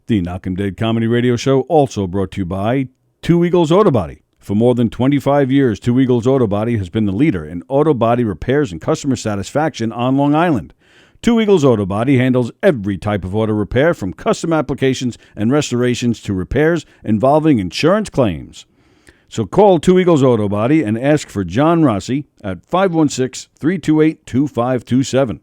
The Knock 'em Dead Comedy Radio Show also brought to you by Two Eagles Auto Body. For more than 25 years, Two Eagles Auto Body has been the leader in auto body repairs and customer satisfaction on Long Island. Two Eagles Auto Body handles every type of auto repair, from custom applications and restorations to repairs involving insurance claims. So call Two Eagles Auto Body and ask for John Rossi at 516-328-2527.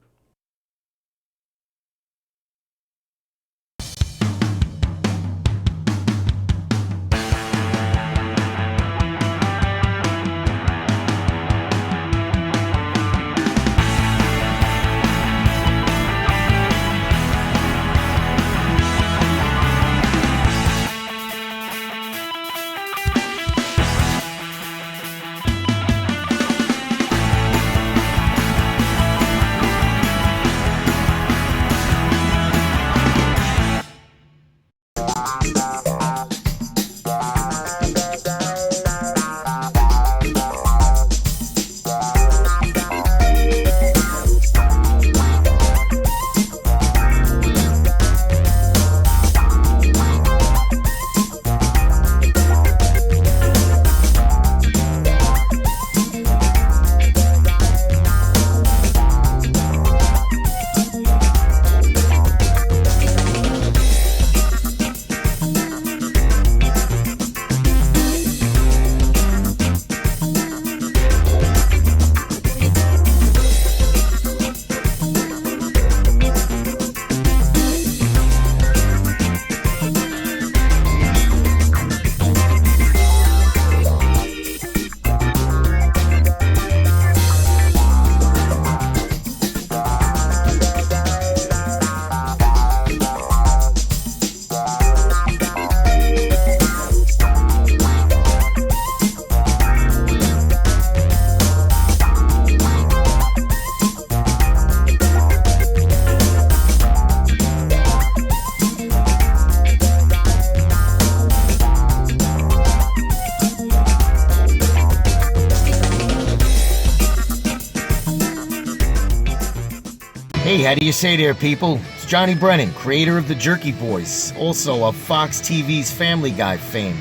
Hey, how do you say there, people? It's Johnny Brennan, creator of the Jerky Boys, also of Fox TV's Family Guy fame.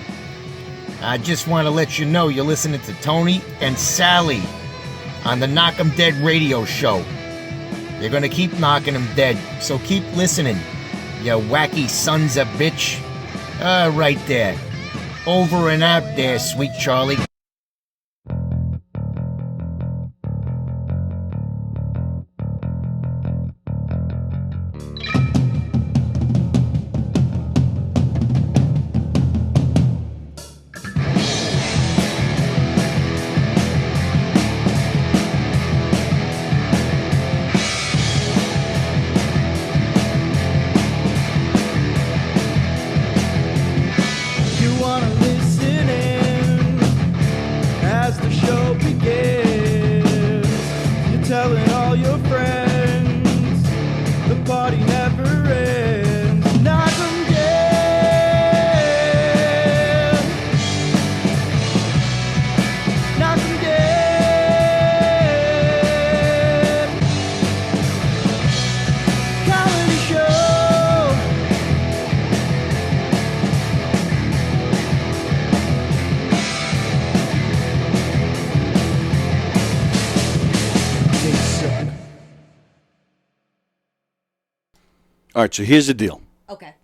I just want to let you know you're listening to Tony and Sally on the Knock 'em Dead radio show. They're going to keep knocking 'em dead, so keep listening, you wacky sons of bitch. Right there. Over and out there, sweet Charlie. All right, so here's the deal. Okay.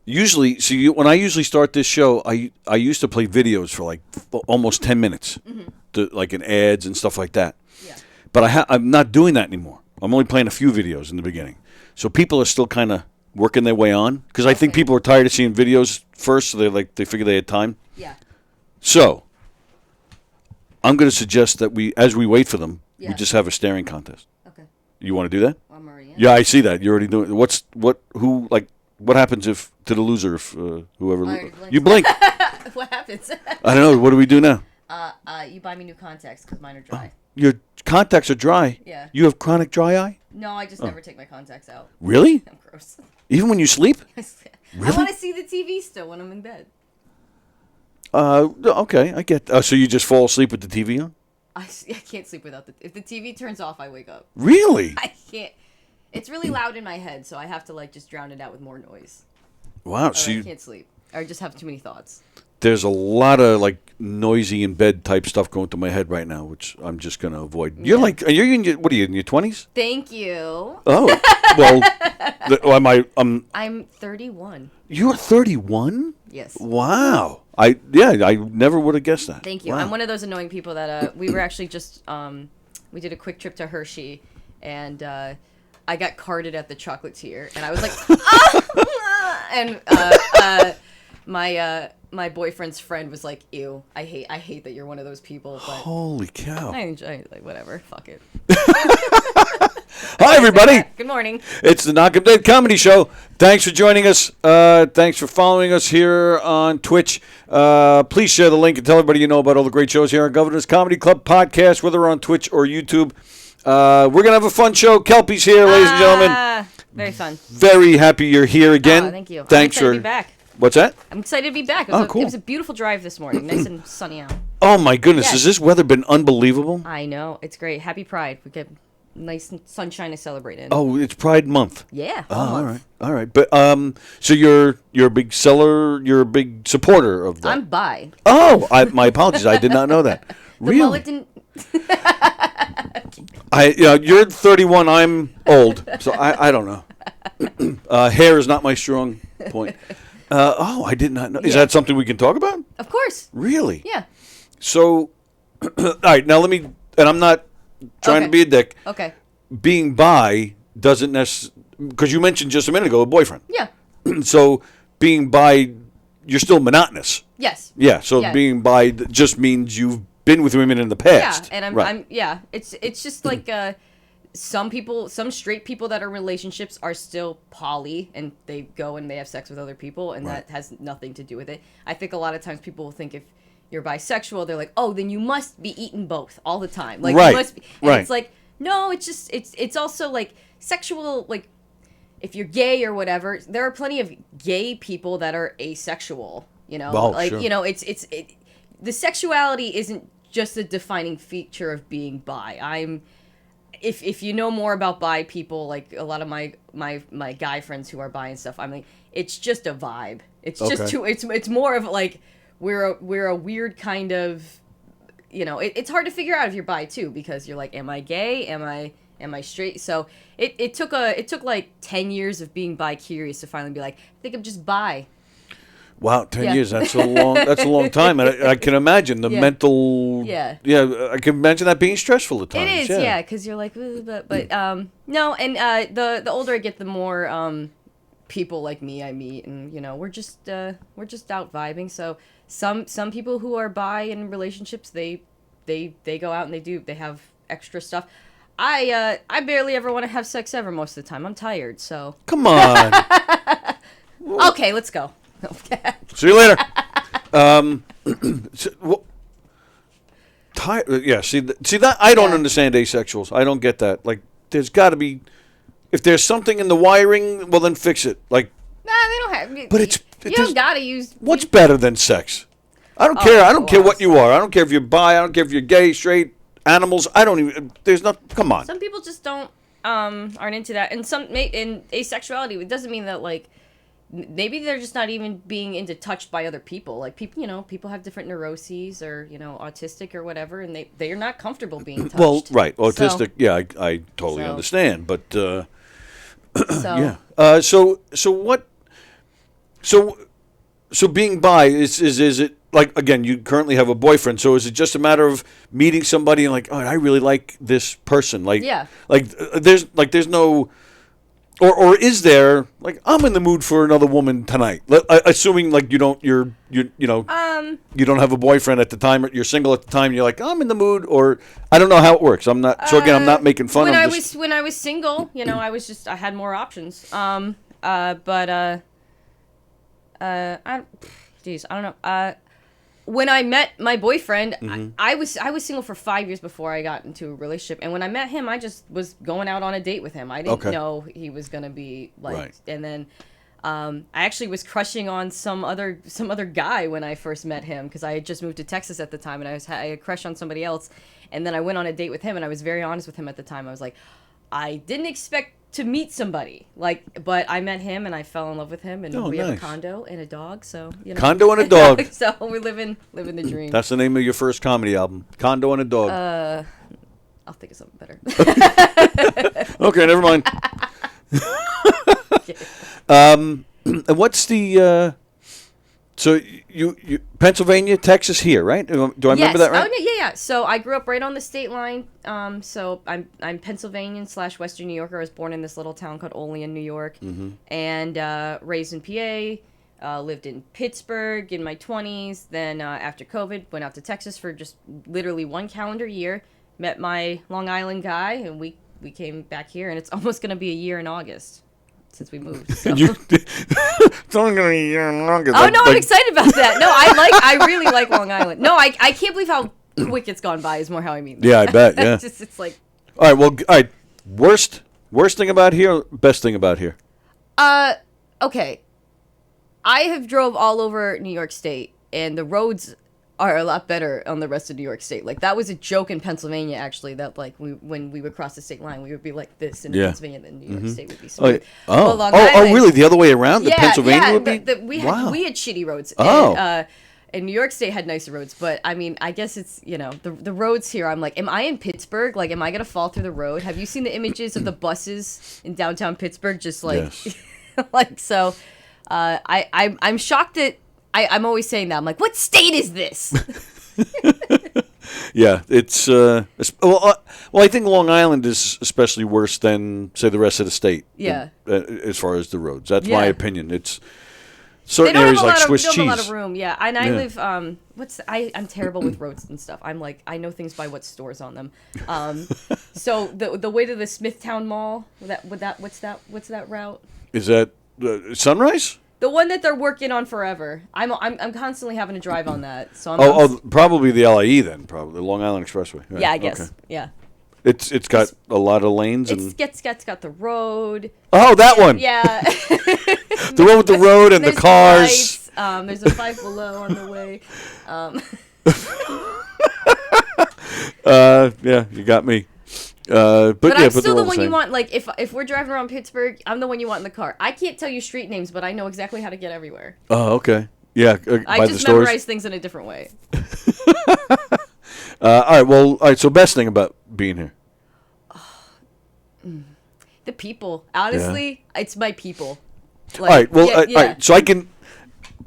Usually, when I usually start this show, I used to play videos for like almost 10 minutes, like in ads and stuff like that. Yeah. But I'm not doing that anymore. I'm only playing a few videos in the beginning. So people are still kind of working their way on, because I think people are tired of seeing videos first, so they figure they had time. Yeah. So I'm going to suggest that as we wait for them, Yeah. we just have a staring contest. Okay. You want to do that? I'm already in. Yeah, I see that. You're already doing. What happens if to the loser if whoever you blink? What happens? I don't know. What do we do now? You buy me new contacts because mine are dry. Your contacts are dry. Yeah. You have chronic dry eye? No, I just never take my contacts out. Really? I'm gross. Even when you sleep? I want to see the TV still when I'm in bed. Okay, I get. So you just fall asleep with the TV on? I can't sleep without if the TV turns off, I wake up. Really? I can't. It's really loud in my head, so I have to like just drown it out with more noise. Wow. Or So I can't sleep. Or I just have too many thoughts. there's a lot of like noisy in bed type stuff going through my head right now, which I'm just going to avoid. You're like, what are you in your 20s? Thank you. Oh, well, I'm 31. You're 31? Yes. Wow. I never would have guessed that. Thank you. Wow. I'm one of those annoying people that we were actually just we did a quick trip to Hershey, and I got carded at the chocolatier, and I was like, ah! And my boyfriend's friend was like, ew, I hate that you're one of those people, but Holy cow. I enjoy like whatever, fuck it. Hi, everybody. Good morning. It's the Knock 'em Dead Comedy Show. Thanks for joining us. Thanks for following us here on Twitch. Please share the link and tell everybody you know about all the great shows here on Governor's Comedy Club podcast, whether on Twitch or YouTube. We're going to have a fun show. Kelpie's here, ladies and gentlemen. Very fun. Very happy you're here again. Oh, thank you. Thanks I'm excited for to be back. What's that? I'm excited to be back. Cool. It was a beautiful drive this morning. Nice and sunny out. Oh, my goodness. Yes. Has this weather been unbelievable? I know. It's great. Happy Pride. We get nice sunshine to celebrate in. Oh, it's Pride Month. Yeah. Oh, all right. But so you're a big seller. You're a big supporter of that. I'm bi. Oh, my apologies. I did not know that. The Really? mullet didn't. You're 31. I'm old, so I don't know. Hair is not my strong point. I did not know. Is that something we can talk about? Of course. Really? Yeah. So, all right. Now let me. And I'm not trying to Okay. be a dick. Okay. Being bi doesn't necessarily, because you mentioned just a minute ago a boyfriend. Yeah. So being bi, you're still monotonous. Yes. Yeah. So Yeah. being bi just means you've been with women in the past. Yeah, and right. I'm yeah. It's just like some straight people that are in relationships are still poly, and they go and they have sex with other people, and that has nothing to do with it. I think a lot of times people will think if you're bisexual, they're like, oh, then you must be eating both all the time. Like Right. you must be. And Right. it's like, no, it's just it's also like sexual, like if you're gay or whatever, there are plenty of gay people that are asexual, you know? Oh, like, sure. you know, the sexuality isn't just a defining feature of being bi. If you know more about bi people, like a lot of my guy friends who are bi and stuff, I'm like, it's just a vibe. It's just Okay. it's more of like we're a weird kind of, you know, it's hard to figure out if you're bi too, because you're like, am I gay? Am I straight? So it took like 10 years of being bi curious to finally be like, I think I'm just bi. Wow, 10 Yeah. years. That's a long. That's a long time, and I can imagine the Yeah. mental. Yeah. Yeah, I can imagine that being stressful at times. It is, yeah, because you're like, "Ugh," but no, and the older I get, the more people like me I meet, and you know, we're just out vibing. So some people who are bi in relationships, they go out and they have extra stuff. I barely ever want to have sex ever most of the time. I'm tired, so Come on. okay, let's go. See you later. Yeah. See that I don't Yeah. understand asexuals. I don't get that. Like, there's got to be. If there's something in the wiring, well, then fix it. Like, Nah, they don't have. But it's- you there's- don't gotta use. what's better than sex? I don't care. I don't care well, what you are. I don't care if you're bi. I don't care if you're gay, straight, animals. I don't even. There's not. Come on. Some people just don't aren't into that, and in asexuality, it doesn't mean that like maybe they're just not even being into touched by other people. Like people, you know, people have different neuroses or you know autistic or whatever, and they are not comfortable being touched. Well, right. So- Autistic. Yeah, I totally So- understand. But So yeah. So what? So being bi is it like, again, you currently have a boyfriend? So is it just a matter of meeting somebody and like, oh, I really like this person? Like, Yeah. Like there's no. Or is there, like, I'm in the mood for another woman tonight? Assuming like you don't you don't have a boyfriend at the time, or you're single at the time. You're like, I'm in the mood, or I don't know how it works. I'm not. So again, I'm not making fun. when I was single, you know, I had more options. Geez, I don't know. When I met my boyfriend, I was single for 5 years before I got into a relationship, and when I met him, I just was going out on a date with him. I didn't Okay. know he was gonna be like, Right. and then I actually was crushing on some other guy when I first met him because I had just moved to Texas at the time, and I had a crush on somebody else, and then I went on a date with him, and I was very honest with him at the time. I was like, I didn't expect to meet somebody. Like, but I met him and I fell in love with him, and we have a nice. condo and a dog. So Condo and a dog. So we live in the dream. That's the name of your first comedy album. Condo and a dog. I'll think of something better. Okay, never mind. And what's the so you Pennsylvania, Texas here, right? Do I remember that right? Oh, no, yeah. So I grew up right on the state line. So I'm Pennsylvanian / Western New Yorker. I was born in this little town called Olean, New York, and raised in PA. Lived in Pittsburgh in my 20s. Then after COVID, went out to Texas for just literally 1 calendar year. Met my Long Island guy, and we came back here, and it's almost going to be a year in August since we moved. So. It's only going to be a year in August. Oh, no, I'm excited about that. No, I really like Long Island. No, I can't believe how quick it's gone by is more how I mean that. Yeah, I bet, yeah. It's like... All right, worst thing about here, best thing about here? Okay. I have drove all over New York State, and the roads are a lot better on the rest of New York State. Like, that was a joke in Pennsylvania, actually, that, like, when we would cross the state line, we would be like this in Pennsylvania, then New York State would be smooth. Oh, really? The other way around? The Pennsylvania would be? We had shitty roads. Oh. And New York State had nicer roads, but, I mean, I guess it's, the roads here, I'm like, am I in Pittsburgh? Like, am I going to fall through the road? Have you seen the images of the buses in downtown Pittsburgh? Just, like, yes. like, so, I'm shocked that, I'm always saying that. I'm like, what state is this? Yeah, it's well, I think Long Island is especially worse than, say, the rest of the state. Yeah. As far as the roads, that's Yeah. my opinion. It's certain areas like Swiss they don't cheese. have a lot of room. Yeah, and I Yeah. live. I'm terrible with roads and stuff. I'm like, I know things by what stores on them. So the way to the Smithtown Mall, what's that route? Is that Sunrise? The one that they're working on forever. I'm constantly having to drive on that. So Probably the LIE then. Probably Long Island Expressway. Right. yeah, I guess. Okay. Yeah. It's got a lot of lanes and. It's got the road. Oh, that one. Yeah. The one with the road and the There's cars. lights, there's a Five Below on the way. Yeah, you got me. But I'm yeah, still they're the all one you same. want. Like, if we're driving around Pittsburgh, I'm the one you want in the car. I can't tell you street names, but I know exactly how to get everywhere. Oh, okay. Yeah, I by the just stores. memorize things in a different way. All right. So best thing about being here. The people. Honestly, it's my people. Like, All right. Well, yeah. all right. So I can.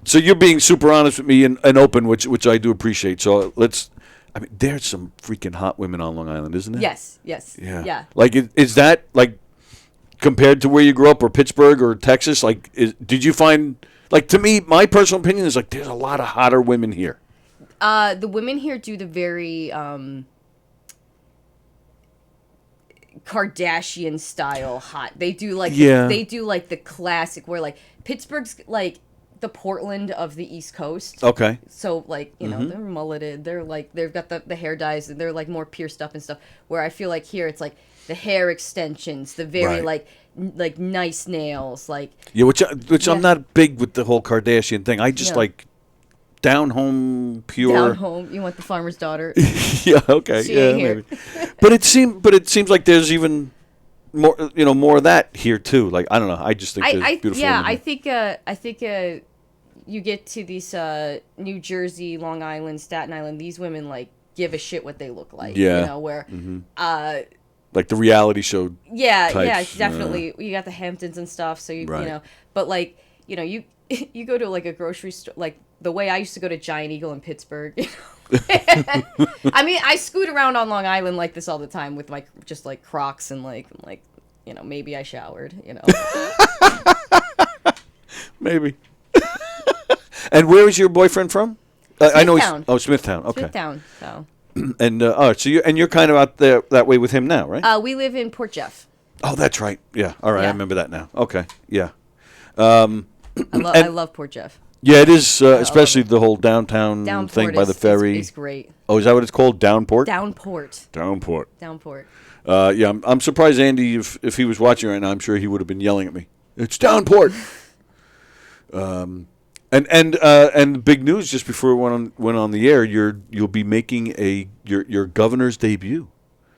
So you're being super honest with me and open, which I do appreciate. So let's. I mean, there's some freaking hot women on Long Island, isn't there? Yes. Yeah. Like, is that like compared to where you grew up, or Pittsburgh, or Texas? Like, did you find, like, to me, my personal opinion is like there's a lot of hotter women here. The women here do the very Kardashian style hot. They do like the classic where, like, Pittsburgh's like the Portland of the East Coast. Okay. So, like, they're mulleted. They're like, they've got the hair dyes, and they're like more pierced up and stuff. Where I feel like here it's like the hair extensions, the very Right. like nice nails, like Yeah, which I'm not big with the whole Kardashian thing. I just No. like down home, pure. down home. You want the farmer's daughter. Yeah. Okay. She Yeah. ain't here. Maybe. But it seems like there's even more. More of that here too. Like, I don't know. I just think there's beautiful. women here. I think you get to these New Jersey, Long Island, Staten Island. These women like give a shit what they look like. Yeah. You know, where Like the reality show. yeah, types, definitely. You got the Hamptons and stuff, so Right. but like, you you go to like a grocery store, like the way I used to go to Giant Eagle in Pittsburgh. I mean, I scoot around on Long Island like this all the time with my just like Crocs and like maybe I showered, Maybe. And where is your boyfriend from? I know he's Smithtown. Smithtown. Okay. Smithtown. So And so you're kind of out there that way with him now, right? we live in Port Jeff. Oh, that's right. Yeah. All right. I Yeah. remember that now. Okay. Yeah. I love Port Jeff. Yeah, it is, especially the whole downtown Downport thing by the ferry. is great. Oh, is that what it's called? Downport? Downport. Downport. Yeah, I'm surprised Andy, if he was watching right now, I'm sure he would have been yelling at me. It's Downport. And big news just before it went on the air. You'll be making your governor's debut.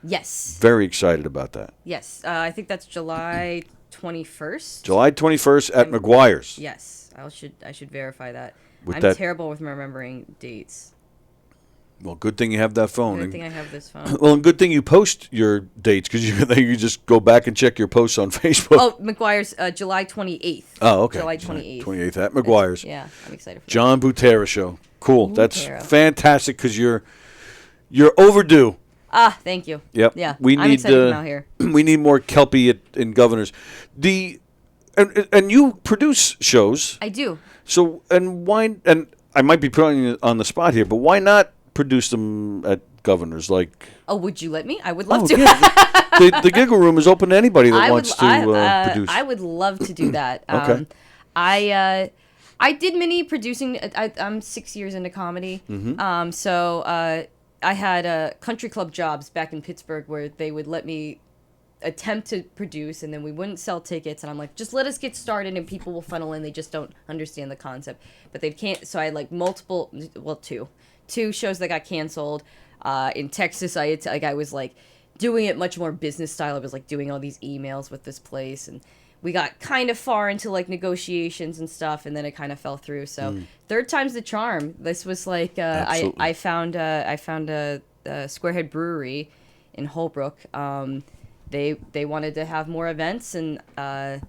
Yes. Very excited about that. Yes. I think that's July 21st. July 21st at McGuire's. Yes. I should verify that. With I'm that- terrible with remembering dates. Well, good thing you have that phone. Good And- thing I have this phone. well, and good thing you post your dates because you just go back and check your posts on Facebook. Oh, McGuire's July 28th. Oh, okay. July 28th. 28th at McGuire's. Yeah, I'm excited for John Butera Show. Cool. That's Butera. fantastic because you're overdue. that. Ah, thank you. Yep. Yeah. We I'm need excited to come out here. we need more Kelpie in Governors. And you produce shows. I do. So and why? And I might be putting you on the spot here, but why not produce them at Governors? Like, Oh, would you let me? I would love oh, to. yeah. the Giggle Room is open to anybody that I wants would, to produce. I would love to do that. Okay. I did mini producing. I'm 6 years into comedy. Mm-hmm. So I had country club jobs back in Pittsburgh where they would let me attempt to produce, and then we wouldn't sell tickets. And I'm like, just let us get started, and people will funnel in. They just don't understand the concept, but they can't. So I had like two shows that got canceled. In Texas, I was like doing it much more business style. I was like doing all these emails with this place, and we got kind of far into like negotiations and stuff, and then it kind of fell through. So third time's the charm. This was like Absolutely. I found a Squarehead Brewery in Holbrook. They wanted to have more events, and I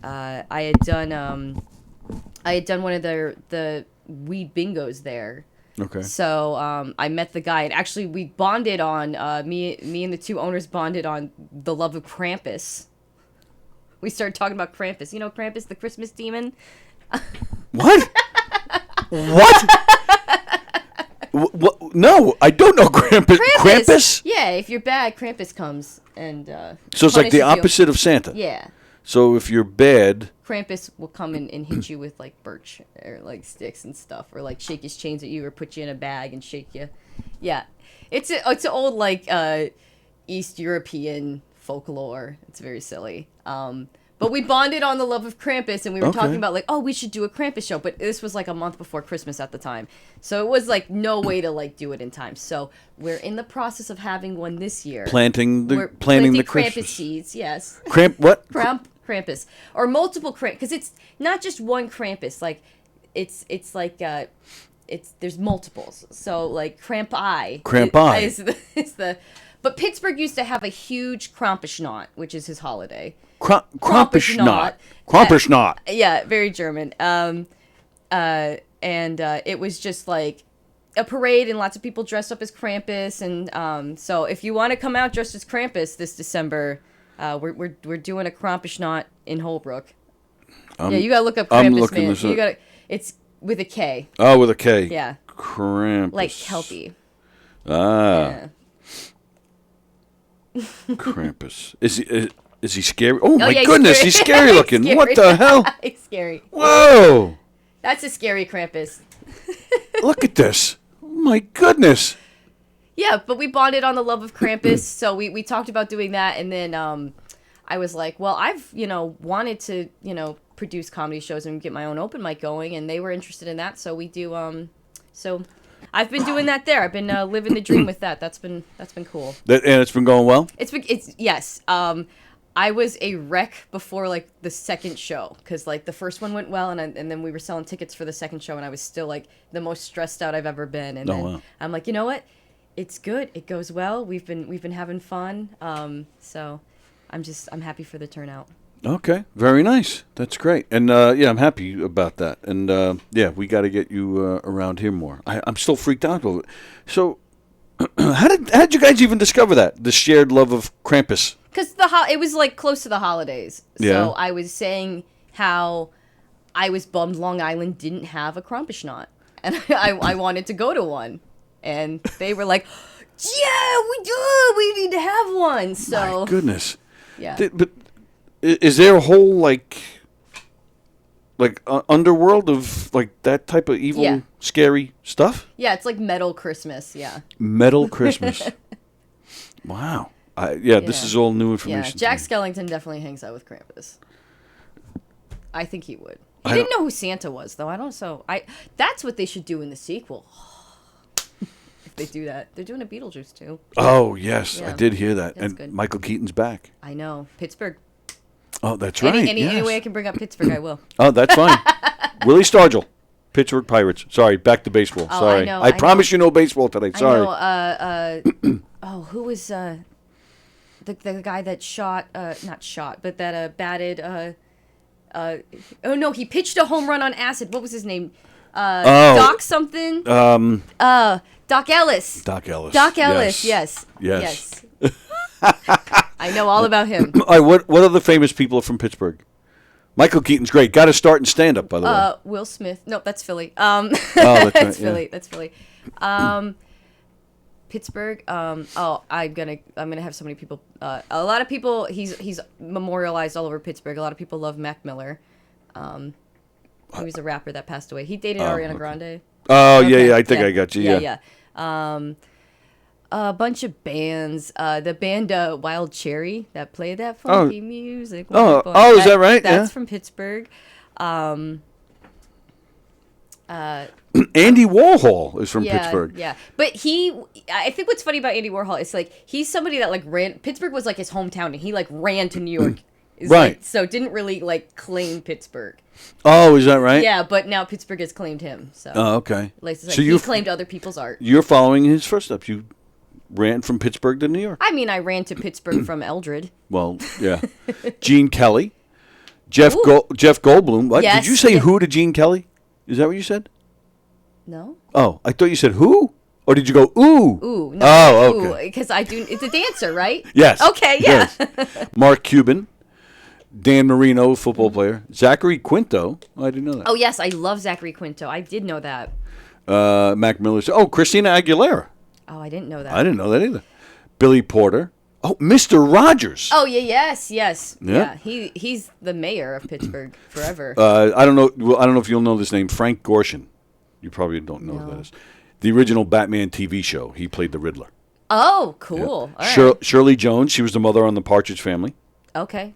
had done one of the weed bingos there. okay. So I met the guy, and actually we bonded on me and the two owners bonded on the love of Krampus. We started talking about Krampus. You know Krampus, the Christmas demon? What? What? What? No, I don't know Krampus. Krampus? Yeah, if you're bad, Krampus comes and So it's like punishes the you. opposite of Santa. Yeah. So if you're bad, Krampus will come in and hit you with like birch or like sticks and stuff, or like shake his chains at you, or put you in a bag and shake you. Yeah, it's an old like East European folklore. It's very silly. But we bonded on the love of Krampus, and we were Okay. talking about like, oh, we should do a Krampus show. But this was like a month before Christmas at the time, so it was like no way to like do it in time. So we're in the process of having one this year. planting We're the planting Christmas. Krampus seeds. Yes. What? Krampus or multiple Krampus, because it's not just one Krampus. Like it's like there's multiples. So like Krampi. Krampi. is the but Pittsburgh used to have a huge Krampusnacht, which is his holiday. Krampusnacht. Krampusnacht. Yeah, very German. And it was just like a parade, and lots of people dressed up as Krampus. And so if you want to come out dressed as Krampus this December, we're doing a Krampusnacht in Holbrook. Yeah, you gotta look up I'm Krampus, looking man. this up. It's with a K. Oh, with a K. Yeah, Krampus. like Kelpie. Ah, Yeah. Krampus. Is he scary? Oh, my yeah, he's goodness, scary. he's scary He's looking. scary. What the hell? It's scary. Whoa! That's a scary Krampus. Look at this. My goodness. Yeah, but we bonded on the love of Krampus, so we talked about doing that, and then I was like, well, I've wanted to produce comedy shows and get my own open mic going, and they were interested in that, so we do so I've been doing that there. I've been living the dream with that. That's been cool. And it's been going well? It's yes. I was a wreck before like the second show, because like the first one went well, and then we were selling tickets for the second show, and I was still like the most stressed out I've ever been. And then wow. I'm like, you know what? It's good. It goes well. We've been having fun. So I'm happy for the turnout. Okay, very nice. That's great. And yeah, I'm happy about that. And yeah, we got to get you around here more. I'm still freaked out over it. So how did you guys even discover that, the shared love of Krampus? Because it was like close to the holidays. Yeah. So I was saying how I was bummed Long Island didn't have a Krampusnacht, and I wanted to go to one, and they were like, "Yeah, we do. We need to have one." So My goodness. yeah, But is there a whole like underworld of like that type of evil, Yeah. scary stuff? yeah, it's like metal Christmas. Yeah, Metal Christmas. Wow. Yeah, this Yeah. is all new yeah. information. to Jack me. Skellington definitely hangs out with Krampus. I think he would. He I didn't don't- know who Santa was, though. I don't. So that's what they should do in the sequel. if they do that. They're doing a Beetlejuice too. Oh, yes. I Yeah. did hear that. That's And good. Michael Keaton's back. I know. Pittsburgh. Oh, that's right. Any yes. way I can bring up Pittsburgh, I will. Oh, that's fine. Willie Stargell, Pittsburgh Pirates. Sorry, back to baseball. Oh, Sorry. I know, I I promise you no baseball today. Sorry. I know. Who was the guy that shot? Not shot, but that batted. Oh no, he pitched a home run on acid. What was his name? Doc something. Doc Ellis. Doc Ellis. Doc Ellis. Yes. Yes. I know all about him. All right, what other famous people are from Pittsburgh? Michael Keaton's great. Got to start in stand-up, by the way. Will Smith. No, that's Philly. That's That's right, Philly. yeah. That's Philly. Pittsburgh. I'm gonna have so many people. A lot of people. He's memorialized all over Pittsburgh. A lot of people love Mac Miller. He was a rapper that passed away. He dated Ariana Grande. Oh, Okay, yeah. I think I got you. Yeah. A bunch of bands. The band Wild Cherry that played that funky music. Oh, is that right? That's Yeah. from Pittsburgh. Andy Warhol is from Yeah, Pittsburgh. yeah. But I think what's funny about Andy Warhol is like he's somebody that like Pittsburgh was like his hometown, and he like ran to New York. Right. So didn't really like claim Pittsburgh. Oh, is that right? Yeah, but now Pittsburgh has claimed him. So Oh, okay. like, it's like So he you claimed other people's art. you're following his footsteps. You ran from Pittsburgh to New York. I mean, I ran to Pittsburgh from Eldred. Well, yeah. Gene Kelly, Jeff Goldblum. What Yes. did you say? Yeah. Who to Gene Kelly? Is that what you said? No. Oh, I thought you said who, or did you go ooh? Ooh. No, Oh, okay. Because I do. It's a dancer, right? Yes. Okay. Yeah. Yes. Mark Cuban, Dan Marino, football player. Zachary Quinto. Oh, I didn't know that. Oh yes, I love Zachary Quinto. I did know that. Mac Miller. Oh, Christina Aguilera. Oh, I didn't know that. I didn't know that either. Billy Porter. Oh, Mr. Rogers. Oh yeah, yes. Yeah. Yeah. He's the mayor of Pittsburgh forever. I don't know. Well, I don't know if you'll know this name. Frank Gorshin. You probably don't know who that is. The original Batman TV show. He played the Riddler. Oh, cool. All right. Shirley Jones. She was the mother on the Partridge Family. Okay.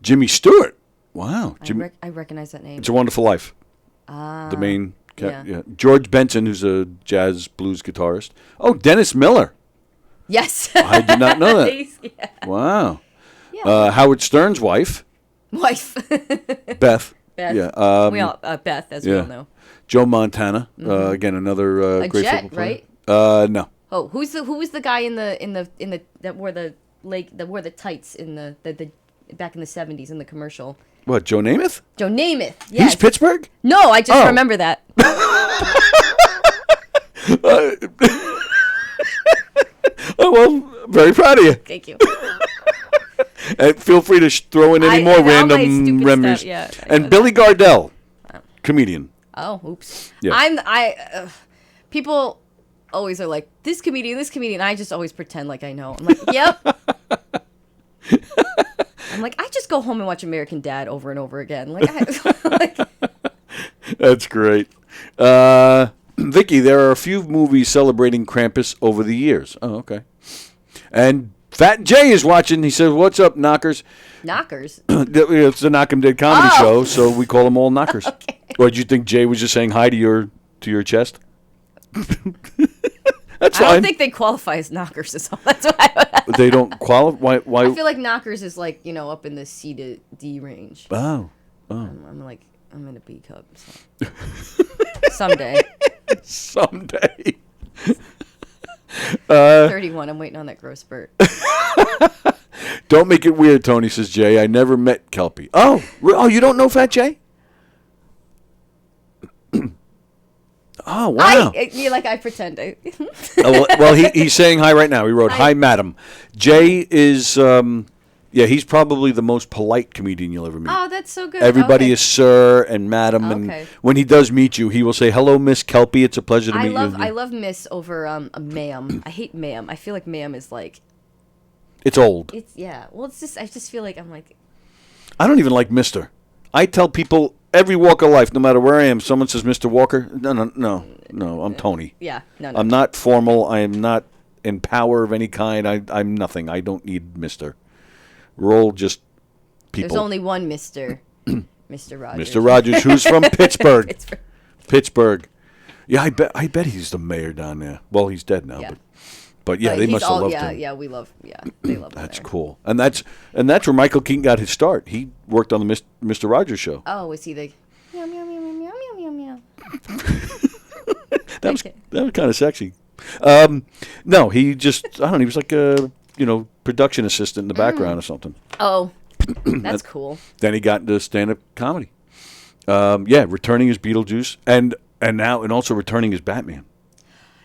Jimmy Stewart. Wow. Jimmy. I recognize that name. It's a Wonderful Life. The main. yeah. George Benson, who's a jazz blues guitarist. Oh, Dennis Miller. Yes. I did not know that. Yeah. Wow. Yeah. Howard Stern's wife, Wife. Beth. Beth. Yeah. we all Beth, as we yeah. all know. Joe Montana. Again, another A great Jet, football player. right? No. Oh, who was the guy in the that wore the tights in the back in the 70s in the commercial? What? Joe Namath? Joe Namath. Yes. He's Pittsburgh. No, I just Oh. remember that. Oh well, I'm very proud of you. Thank you. And feel free to throw in any more all my random stupid memories. stuff, yeah. And Billy Gardell, comedian. Oh, oops. Yeah. People always are like, this comedian. I just always pretend like I know. I'm like, yep. I'm like, I just go home and watch American Dad over and over again. Like, That's great. Vicky, there are a few movies celebrating Krampus over the years. Oh, okay. And Fat Jay is watching. He says, "What's up, knockers?" knockers. It's the Knock 'em Dead comedy Oh. show, so we call them all knockers. Okay. Or do you think Jay was just saying hi to your chest? That's I fine. don't think they qualify as knockers. Is all. That's why They don't qualify. Why? I feel like knockers is like, up in the C to D range. Oh. I'm like, I'm in a B cup. So. Someday. Someday. 31. I'm waiting on that growth spurt. Don't make it weird, Tony, says Jay. I never met Kelpie. Oh, you don't know Fat Jay? Oh, wow. I pretend. Well, he's saying hi right now. He wrote, hi, madam. Jay is, he's probably the most polite comedian you'll ever meet. Oh, that's so good. Everybody Okay. is sir and madam. Okay. And when he does meet you, he will say, hello, Miss Kelpie. It's a pleasure to meet you. I love Miss over a ma'am. I hate ma'am. I feel like ma'am is like, It's old. it's just, I just feel like I'm like, I don't even like Mr. I tell people every walk of life, no matter where I am, someone says Mr. Walker. No, I'm Tony. yeah, no. I'm not formal. I am not in power of any kind. I'm nothing. I don't need Mr. We're all just people. There's only one Mr. Mr. Rogers. Mr. Rogers, who's from Pittsburgh. Pittsburgh. Pittsburgh. Yeah, I bet he's the mayor down there. Well, he's dead now, Yeah. but yeah, they he's must have loved yeah, him. yeah, we love, yeah, they love him That's there. cool, and that's where Michael Keaton got his start. He worked on the Mr. Rogers show. Oh, was he the meow meow meow meow meow meow meow? That was Okay. kind of sexy. No, he just I don't know. He was like a production assistant in the background or something. Oh, that's cool. Then he got into stand-up comedy. Yeah, returning as Beetlejuice, and also returning as Batman.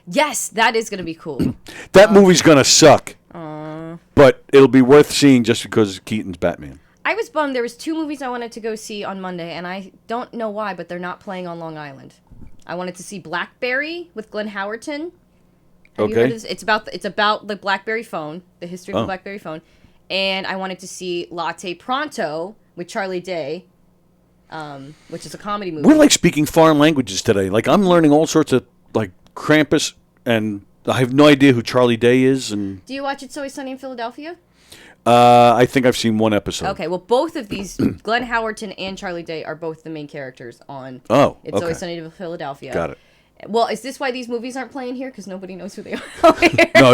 Yes, that is gonna be cool. That movie's gonna suck, but it'll be worth seeing just because Keaton's Batman. I was bummed. There was 2 movies I wanted to go see on Monday, and I don't know why, but they're not playing on Long Island. I wanted to see Blackberry with Glenn Howerton. Have you heard of this? It's about the BlackBerry phone, the history of the BlackBerry phone, and I wanted to see Latte Pronto with Charlie Day, which is a comedy movie. We're like speaking foreign languages today. Like I'm learning all sorts of like Krampus, and I have no idea who Charlie Day is. And Do you watch It's Always Sunny in Philadelphia? I think I've seen one episode. Okay, well, both of these, Glenn Howerton and Charlie Day, are both the main characters on Oh, It's okay. Always Sunny in Philadelphia. Got it. Well, is this why these movies aren't playing here? Because nobody knows who they are. No,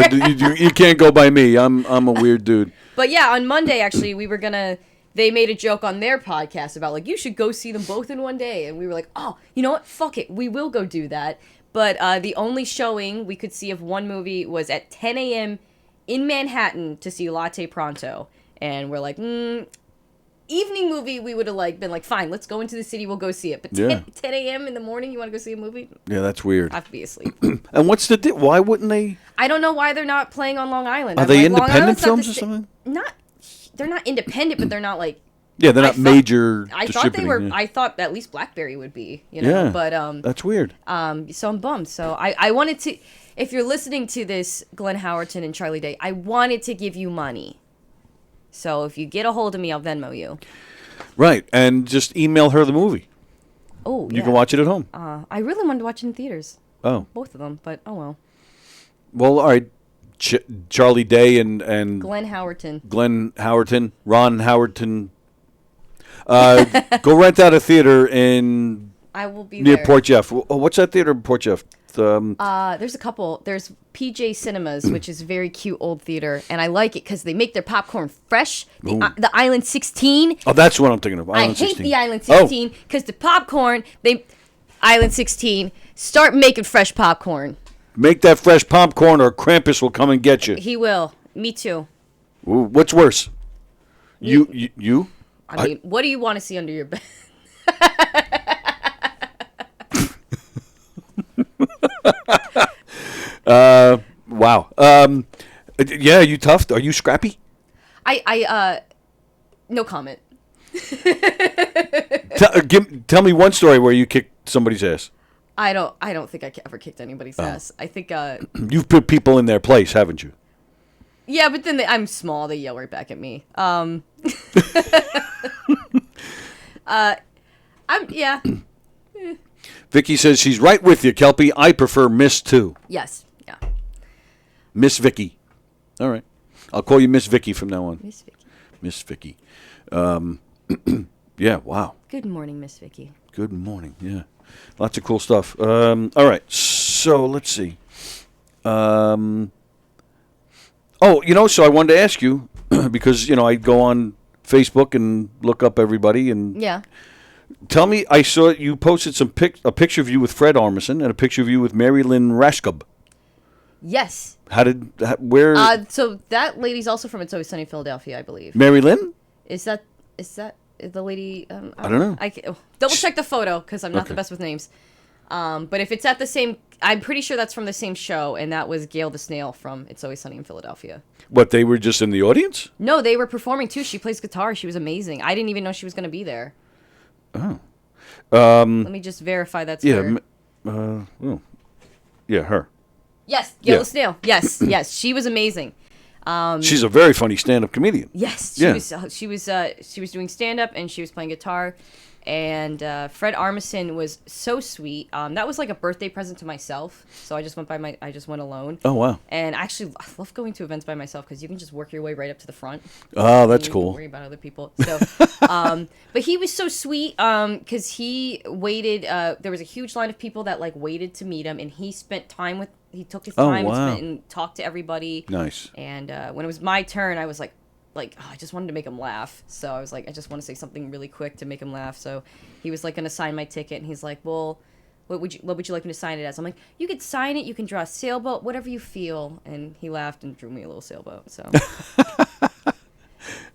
you can't go by me. I'm a weird dude. But yeah, on Monday, actually, they made a joke on their podcast about, like, you should go see them both in one day. And we were like, oh, you know what? Fuck it. We will go do that. But the only showing we could see of one movie was at 10 a.m. in Manhattan to see Latte Pronto. And we're like, evening movie, we would have like been like, fine, let's go into the city, we'll go see it. But 10 a.m. in the morning, you want to go see a movie? Yeah, that's weird. I have to be asleep. And what's the why wouldn't they? I don't know why they're not playing on Long Island. Are I'm they like, Long independent Island's not films the or something? They're not independent, but they're not like. Yeah, they're I not thought- major. I thought they were. distributing, yeah. I thought at least BlackBerry would be. You know, Yeah, but that's weird. so I'm bummed. So I wanted to. If you're listening to this, Glenn Howerton and Charlie Day, I wanted to give you money. So if you get a hold of me, I'll Venmo you. Right, and just email her the movie. Oh, You can watch it at home. I really wanted to watch it in theaters, Oh, both of them, but oh well. well, all right. Charlie Day and Glenn Howerton. Glenn Howerton, Ron Howerton. Go rent out a theater in I will be near there. Port Jeff. Oh, what's that theater in Port Jeff? There's a couple. There's PJ Cinemas, which is a very cute old theater, and I like it because they make their popcorn fresh. The Island 16. Oh, that's what I'm thinking of. I Island hate 16. the Island 16 because the popcorn, Island 16, start making fresh popcorn. Make that fresh popcorn, or Krampus will come and get you. He will. Me too. Ooh, what's worse? You? I mean, what do you want to see under your bed? Wow. Yeah, you tough? Are you scrappy? No comment. Tell me one story where you kicked somebody's ass. I don't think I ever kicked anybody's ass. I think, You've put people in their place, haven't you? yeah, but then I'm small. They yell right back at me. Yeah. Vicky says she's right with you, Kelpie. I prefer Miss too. Yes. Yeah. Miss Vicky. All right. I'll call you Miss Vicky from now on. Miss Vicky. Miss Vicky. Yeah, wow. Good morning, Miss Vicky. Good morning. Yeah. Lots of cool stuff. All right. So let's see. So I wanted to ask you because, I go on Facebook and look up everybody and Yeah. tell me, I saw you posted a picture of you with Fred Armisen and a picture of you with Mary Lynn Rashkub. Yes. Where? So that lady's also from It's Always Sunny in Philadelphia, I believe. Mary Lynn? Is that the lady? I don't know. Double check the photo because I'm not Okay. the best with names. But if it's at the same, I'm pretty sure that's from the same show, and that was Gail the Snail from It's Always Sunny in Philadelphia. What, they were just in the audience? No, they were performing too. She plays guitar. She was amazing. I didn't even know she was going to be there. Oh. Let me just verify that's her. Yeah, her. Yes, Gail Yeah. the Snail. Yes, yes, she was amazing. She's a very funny stand-up comedian. Yes, Yeah. she was doing stand up and she was playing guitar. And Fred Armisen was so sweet. That was like a birthday present to myself. So I just went alone. Oh, wow. And actually, I love going to events by myself because you can just work your way right up to the front. Oh, that's You don't cool. worry about other people. So, but he was so sweet because he waited. There was a huge line of people that like waited to meet him, and he spent time with. He took his time wow. and talked to everybody. Nice. And when it was my turn, I was like, I just wanted to make him laugh. So I was like, I just want to say something really quick to make him laugh. So he was like going to sign my ticket, and he's like, well, what would you like me to sign it as? I'm like, you could sign it. You can draw a sailboat, whatever you feel. And he laughed and drew me a little sailboat. So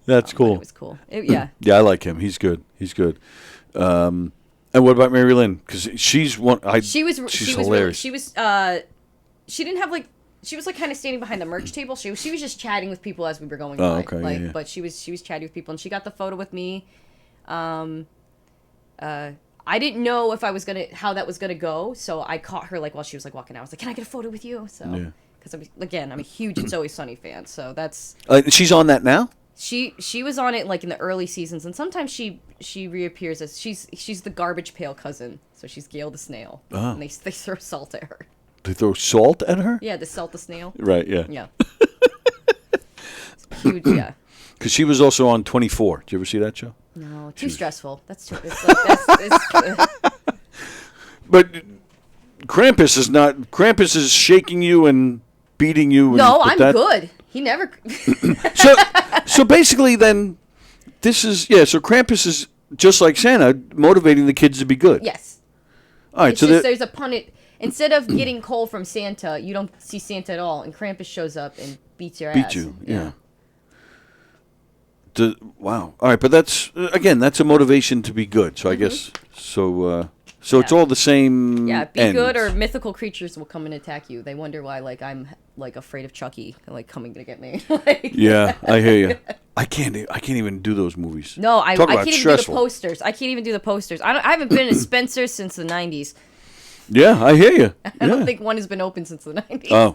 That's cool. it was cool. Yeah. Yeah, I like him. He's good. And what about Mary Lynn? Because she's one. She's hilarious. She didn't have like. She was like kind of standing behind the merch table. She was just chatting with people as we were going Oh, by. okay, yeah. But she was chatting with people, and she got the photo with me. I didn't know if how that was gonna go, so I caught her like while she was like walking out. I was like, "Can I get a photo with you?" So, Yeah. because I'm a huge It's Always Sunny fan, so that's She's on that now. she was on it like in the early seasons, and sometimes she reappears as she's the garbage pail cousin, so she's Gail the snail, and they throw salt at her. They throw salt at her. Yeah, the salt the snail. Right. Yeah. Yeah. Huge, yeah. Because she was also on 24. Did you ever see that show? No, too stressful. That's too. It's like, But Krampus is not. Krampus is shaking you and beating you. no, I'm good. He never. So basically, then this is So Krampus is just like Santa, motivating the kids to be good. Yes. All right. It's So just there's a pun. Instead of getting coal from Santa, you don't see Santa at all, and Krampus shows up and beats your ass. beat you. Yeah. Wow. All right, but that's that's a motivation to be good. So I guess so. So it's all the same. Yeah, be ends. good, or mythical creatures will come and attack you. They wonder why, like, I'm like afraid of Chucky, like coming to get me. Yeah, I hear you. I can't even do those movies. No, I Talk can't about even stressful. do the posters. I can't even do the posters. I haven't been in Spencer since the 90s. Yeah, I hear you. I don't think one has been open since the 90s. Oh.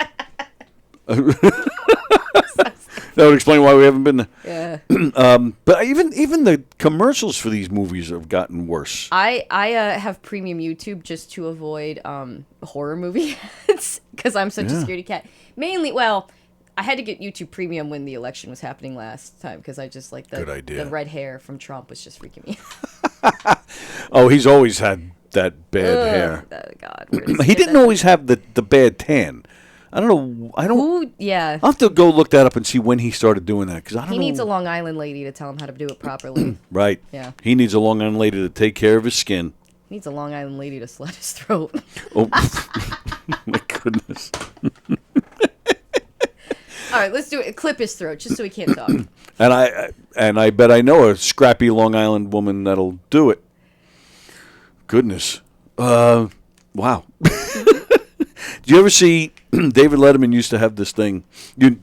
That would explain why we haven't been there. Yeah. But even the commercials for these movies have gotten worse. I have premium YouTube just to avoid horror movie ads because I'm such a scaredy cat. Mainly, well, I had to get YouTube Premium when the election was happening last time because I just like Good idea. the red hair from Trump was just freaking me Oh, he's always had that bad hair. out. Oh, God. Where does He get didn't that always have the bad tan. I don't know. Who? Yeah. I'll have to go look that up and see when he started doing that because I don't know. He needs a Long Island lady to tell him how to do it properly. Right. Yeah. He needs a Long Island lady to take care of his skin. He needs a Long Island lady to slit his throat. Oh, my goodness. All right, let's do it. Clip his throat just so he can't talk. And I bet I know a scrappy Long Island woman that'll do it. Goodness. Wow. Do you ever see David Letterman used to have this thing? You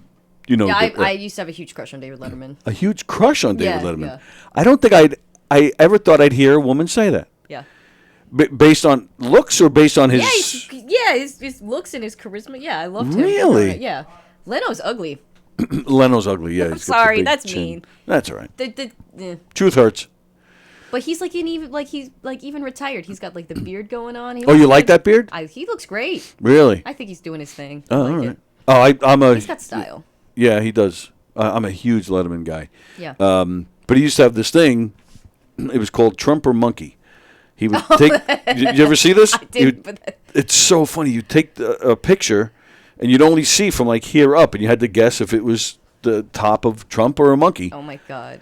know. Yeah, I used to have a huge crush on David Letterman. a huge crush on David Yeah, Letterman. yeah. I don't think I ever thought I'd hear a woman say that. Yeah. Based on looks or based on his. His looks and his charisma. Yeah, I loved him. Really? Yeah. Leno's ugly. Leno's ugly. Yeah. I'm he's got the sorry, big that's chin. mean. That's all right. Yeah. Truth hurts. But he's like even retired. He's got like the beard going on. He Oh, you looks like good. that beard? He looks great. Really? I think he's doing his thing. Oh, I like all it. right. Oh, I'm a. He's got style. Yeah, he does. I'm a huge Letterman guy. Yeah. But he used to have this thing. It was called Trump or Monkey. He would take. Did you ever see this? I did, but It's so funny. You take a picture, and you'd only see from like here up, and you had to guess if it was the top of Trump or a monkey. oh my God.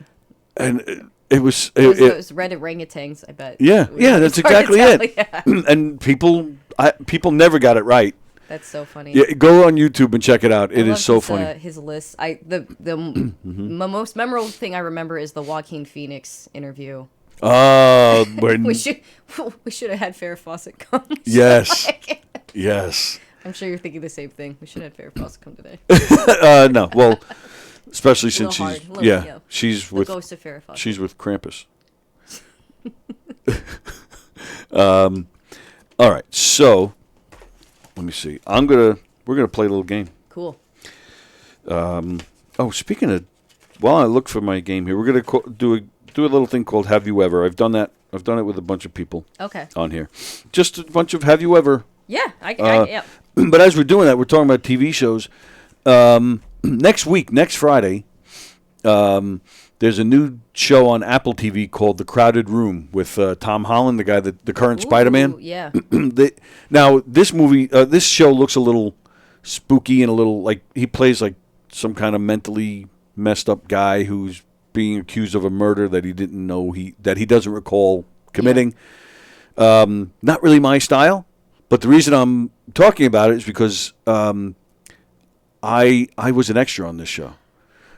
And it was. Those red orangutans, I bet. Yeah, yeah, that's It's hard to exactly it. tell, yeah. And people never got it right. That's so funny. Yeah, go on YouTube and check it out. I It love is so his, funny. His list. The most memorable thing I remember is the Joaquin Phoenix interview. When, We should have had Farrah Fawcett come. yes, yes. I'm sure you're thinking the same thing. We should have had Farrah Fawcett come today. No, well, especially since Little she's hard, little, yeah. she's The with ghost of Farrah Fawcett. she's with Krampus. All right, so let me see. We're gonna play a little game. Cool. Oh, speaking of, while I look for my game here, we're gonna do do a little thing called Have You Ever. I've done that. I've done it with a bunch of people Okay. on here. Just a bunch of Have You Ever. Yeah. Yeah. But as we're doing that, we're talking about TV shows. Next Friday, there's a new show on Apple TV called The Crowded Room with Tom Holland, the guy the current Spider-Man. Yeah. Now, this show looks a little spooky and a little like he plays like some kind of mentally messed up guy who's being accused of a murder that he didn't know that he doesn't recall committing. Not really my style, but the reason I'm talking about it is because I was an extra on this show.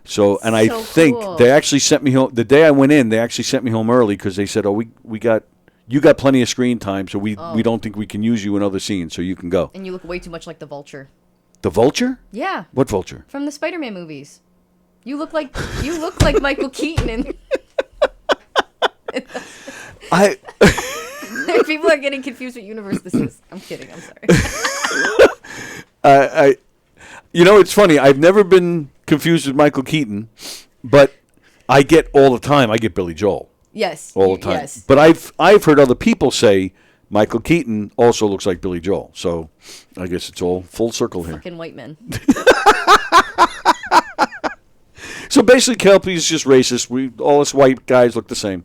So, and I think cool. they actually sent me home the day I went in. They actually sent me home early because they said, "Oh, you got plenty of screen time, so we don't think we can use you in other scenes, so you can go." And you look way too much like the Vulture. The Vulture? Yeah. What Vulture? From the Spider-Man movies. You look like Michael Keaton and I people are getting confused what universe this is. I'm kidding. I'm sorry. it's funny. I've never been confused with Michael Keaton, but I get all the time. I get Billy Joel Yes. all the time. Yes. But I've heard other people say Michael Keaton also looks like Billy Joel. So I guess it's all full circle here. Fucking white men. So basically, Kelpie's just racist. All us white guys look the same.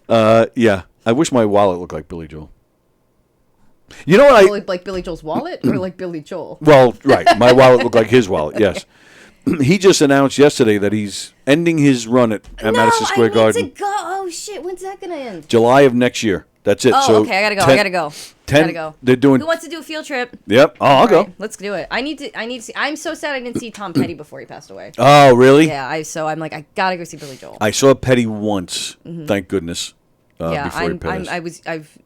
Yeah. I wish my wallet looked like Billy Joel. You know what Like Billy Joel's wallet or like Billy Joel? Well, right. My wallet looked like his wallet, yes. He just announced yesterday that he's ending his run at Madison Square Garden. To go. Oh shit! When's that gonna end? July of next year. That's it. Oh, so okay. I gotta go. Gotta go. They're doing. Who wants to do a field trip? Yep. Oh, I'll All go. right, let's do it. I need to see. I'm so sad I didn't see Tom Petty before he passed away. Oh, really? Yeah. So I'm like, I gotta go see Billy Joel. I saw Petty once. Thank goodness. Yeah. Before he passed.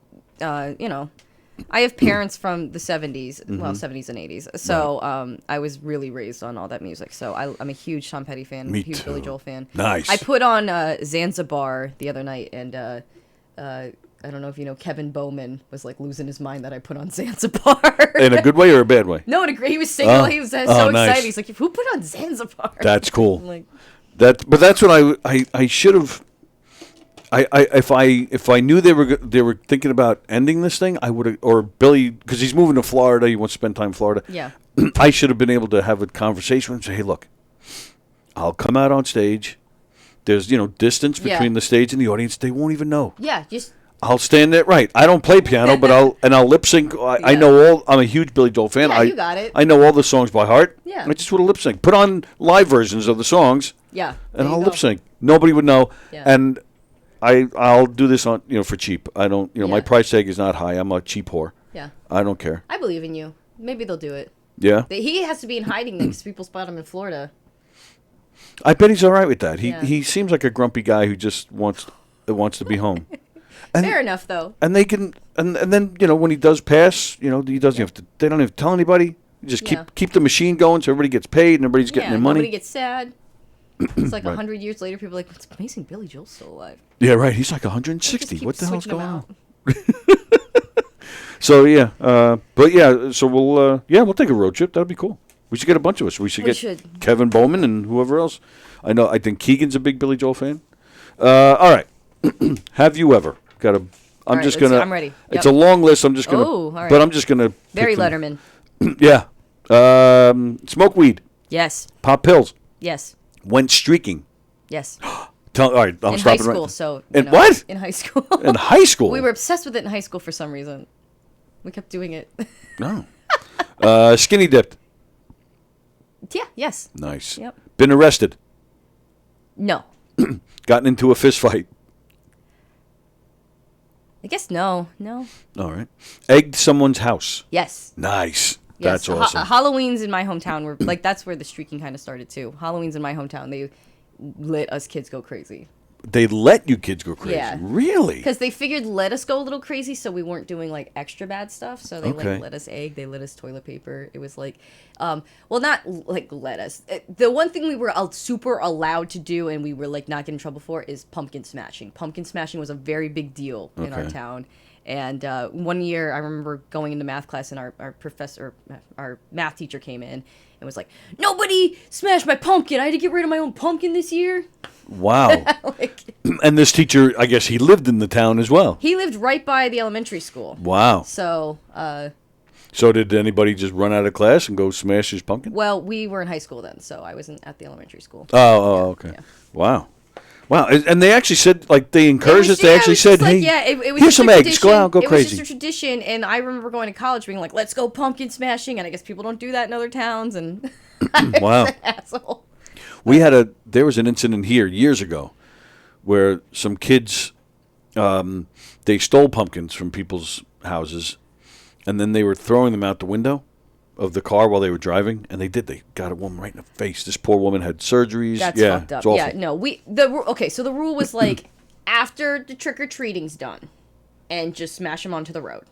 I have parents from the 70s, Mm-hmm. well, 70s and 80s. So I was really raised on all that music. So I'm a huge Tom Petty fan, Me huge too. Billy Joel fan. Nice. I put on Zanzibar the other night, and I don't know if you know, Kevin Bowman was like losing his mind that I put on Zanzibar. In a good way or a bad way? No, he was singing. He was so excited. nice. He's like, "Who put on Zanzibar?" That's cool. I'm like, But that's what I should have. If I knew they were thinking about ending this thing, I would have, or Billy, because he's moving to Florida, he wants to spend time in Florida. yeah, I should have been able to have a conversation with him and say, "Hey, look, I'll come out on stage. There's distance Yeah. between the stage and the audience. They won't even know. yeah, just I'll stand there. Right. I don't play piano, but I'll lip sync. I Yeah. know all. I'm a huge Billy Joel fan. Yeah, you got it. I know all the songs by heart. Yeah. I just would lip sync. Put on live versions of the songs, yeah. and there you I'll go. lip sync. Nobody would know. Yeah. And I'll do this on for cheap. I don't. My Yeah. price tag is not high. I'm a cheap whore. Yeah, I don't care. I believe in you. Maybe they'll do it. Yeah. He has to be in hiding because people spot him in Florida. I bet he's all right with that. Yeah. He seems like a grumpy guy who just wants to be home. And, Fair enough, though. and they can and then when he does pass, he doesn't have to. They don't have to tell anybody. You just Yeah. keep the machine going so everybody gets paid and everybody's getting Yeah, their money. nobody gets sad. It's like Right. 100 years later, people are like, it's amazing Billy Joel's still alive. Yeah, right. He's like Just 160. keep What the hell's switching going them on? out. So yeah, but yeah, so we'll take a road trip. That'd be cool. We should get a bunch of us. We should We get should. Kevin Bowman and whoever else. I think Keegan's a big Billy Joel fan. All right. Have you ever got a? I'm right, just let's see. gonna. I'm ready. It's Yep. a long list. I'm just gonna. Oh, all right. But I'm just gonna. Barry pick them. Letterman. Yeah. Smoke weed. Yes. Pop pills. Yes. Went streaking. Yes. All right. I'm In high stopping school, right. so. In what? In high school. In high school. We were obsessed with it in high school for some reason. We kept doing it. No. Skinny dipped. Yeah, yes. Nice. Yep. Been arrested. No. Gotten into a fist fight. I guess no. No. All right. Egged someone's house. Yes. Nice. Yes. That's awesome. Halloween's in my hometown were like that's where the streaking kind of started too. Halloween's in my hometown. They let us kids go crazy. They let you kids go crazy. Yeah. Really? Because they figured let us go a little crazy, so we weren't doing like extra bad stuff. So they Okay. like let us egg, they let us toilet paper. It was like, well, not like let us. The one thing we were super allowed to do, and we were like not getting in trouble for, is pumpkin smashing. Pumpkin smashing was a very big deal in our Okay. town, And one year, I remember going into math class, and our math teacher came in and was like, "Nobody smashed my pumpkin. I had to get rid of my own pumpkin this year." Wow. Like, And this teacher, I guess he lived in the town as well. he lived right by the elementary school. Wow. So, So did anybody just run out of class and go smash his pumpkin? well, we were in high school then, so I wasn't at the elementary school. Okay. yeah. Wow. Wow. And they actually said, like, they encouraged us. They actually it was just said, hey, it was here's just some a eggs. Go tradition. out, go It was crazy. just a tradition, and I remember going to college being like, "Let's go pumpkin smashing," and I guess people don't do that in other towns, and Wow. an asshole. There was an incident here years ago where some kids, they stole pumpkins from people's houses, and then they were throwing them out the window of the car while they were driving, and they got a woman right in the face. This poor woman had surgeries. That's yeah, fucked up. it's awful. Yeah, no, so the rule was like after the trick or treating's done, and just smash them onto the road.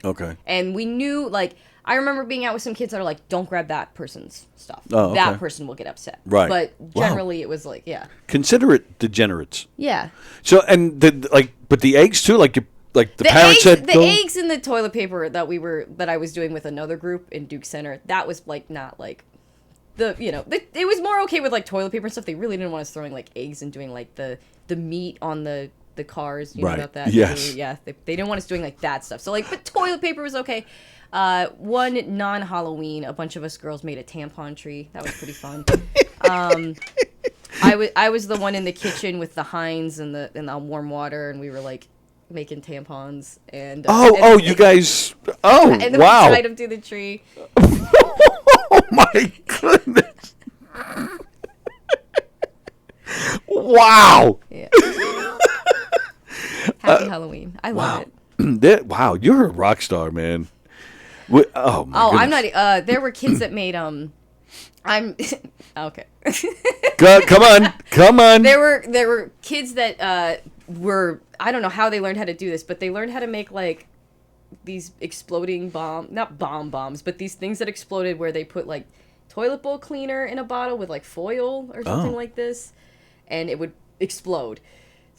Okay. And we knew, like, I remember being out with some kids that are like, "Don't grab that person's stuff. Oh, That okay. person will get upset." Right. But Wow. generally, it was like, yeah, Considerate degenerates. yeah. So and but the eggs too, like the The parents eggs, said, the go. eggs and the toilet paper that I was doing with another group in Duke Center, that was like not like it was more okay with like toilet paper and stuff. They really didn't want us throwing like eggs and doing like the meat on the cars. You Right. know about that? Yes. They didn't want us doing like that stuff. So like, but toilet paper was okay. One non-Halloween, a bunch of us girls made a tampon tree. That was pretty fun. I was the one in the kitchen with the Heinz and the warm water, and we were like making tampons and You guys. Oh, and then wow. we tied them to the tree. Oh my goodness. Wow. Yeah. Happy Halloween. I love it. Wow, you're a rock star, man. Oh my Oh, goodness. I'm not. There were kids that made I'm okay. Come on. There were kids that were, I don't know how they learned how to do this, but they learned how to make like these exploding not bombs, but these things that exploded where they put like toilet bowl cleaner in a bottle with like foil or something like this, and it would explode.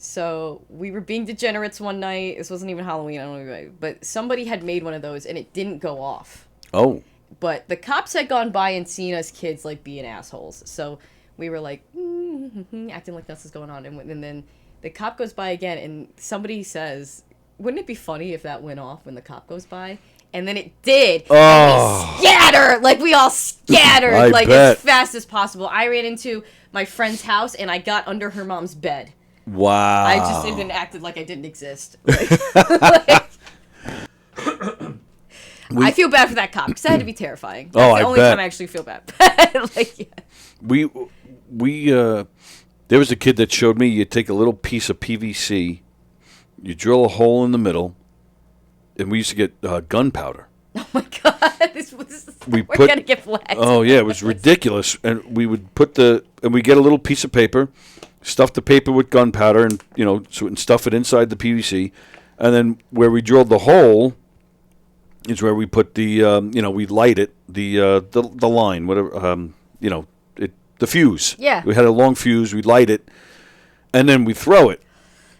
So we were being degenerates one night. This wasn't even Halloween, I don't know, but somebody had made one of those and it didn't go off. Oh. But the cops had gone by and seen us kids like being assholes. So we were like acting like this is going on, and then the cop goes by again and somebody says, "Wouldn't it be funny if that went off when the cop goes by?" And then it did. Oh. And we scattered. Like, we all scattered, I like, bet. as fast as possible. I ran into my friend's house, and I got under her mom's bed. Wow. I just even acted like I didn't exist. Like, I feel bad for that cop, because that had to be terrifying. That's the only bet. time I actually feel bad. Like, yeah. We there was a kid that showed me you take a little piece of PVC, you drill a hole in the middle, and we used to get gunpowder. Oh, my God. We're going to get flagged. Oh yeah, it was ridiculous. And we would we get a little piece of paper, stuff the paper with gunpowder, and and stuff it inside the PVC, and then where we drilled the hole is where we put the we light it, the line, whatever, the fuse. Yeah. We had a long fuse. We'd light it, and then we throw it.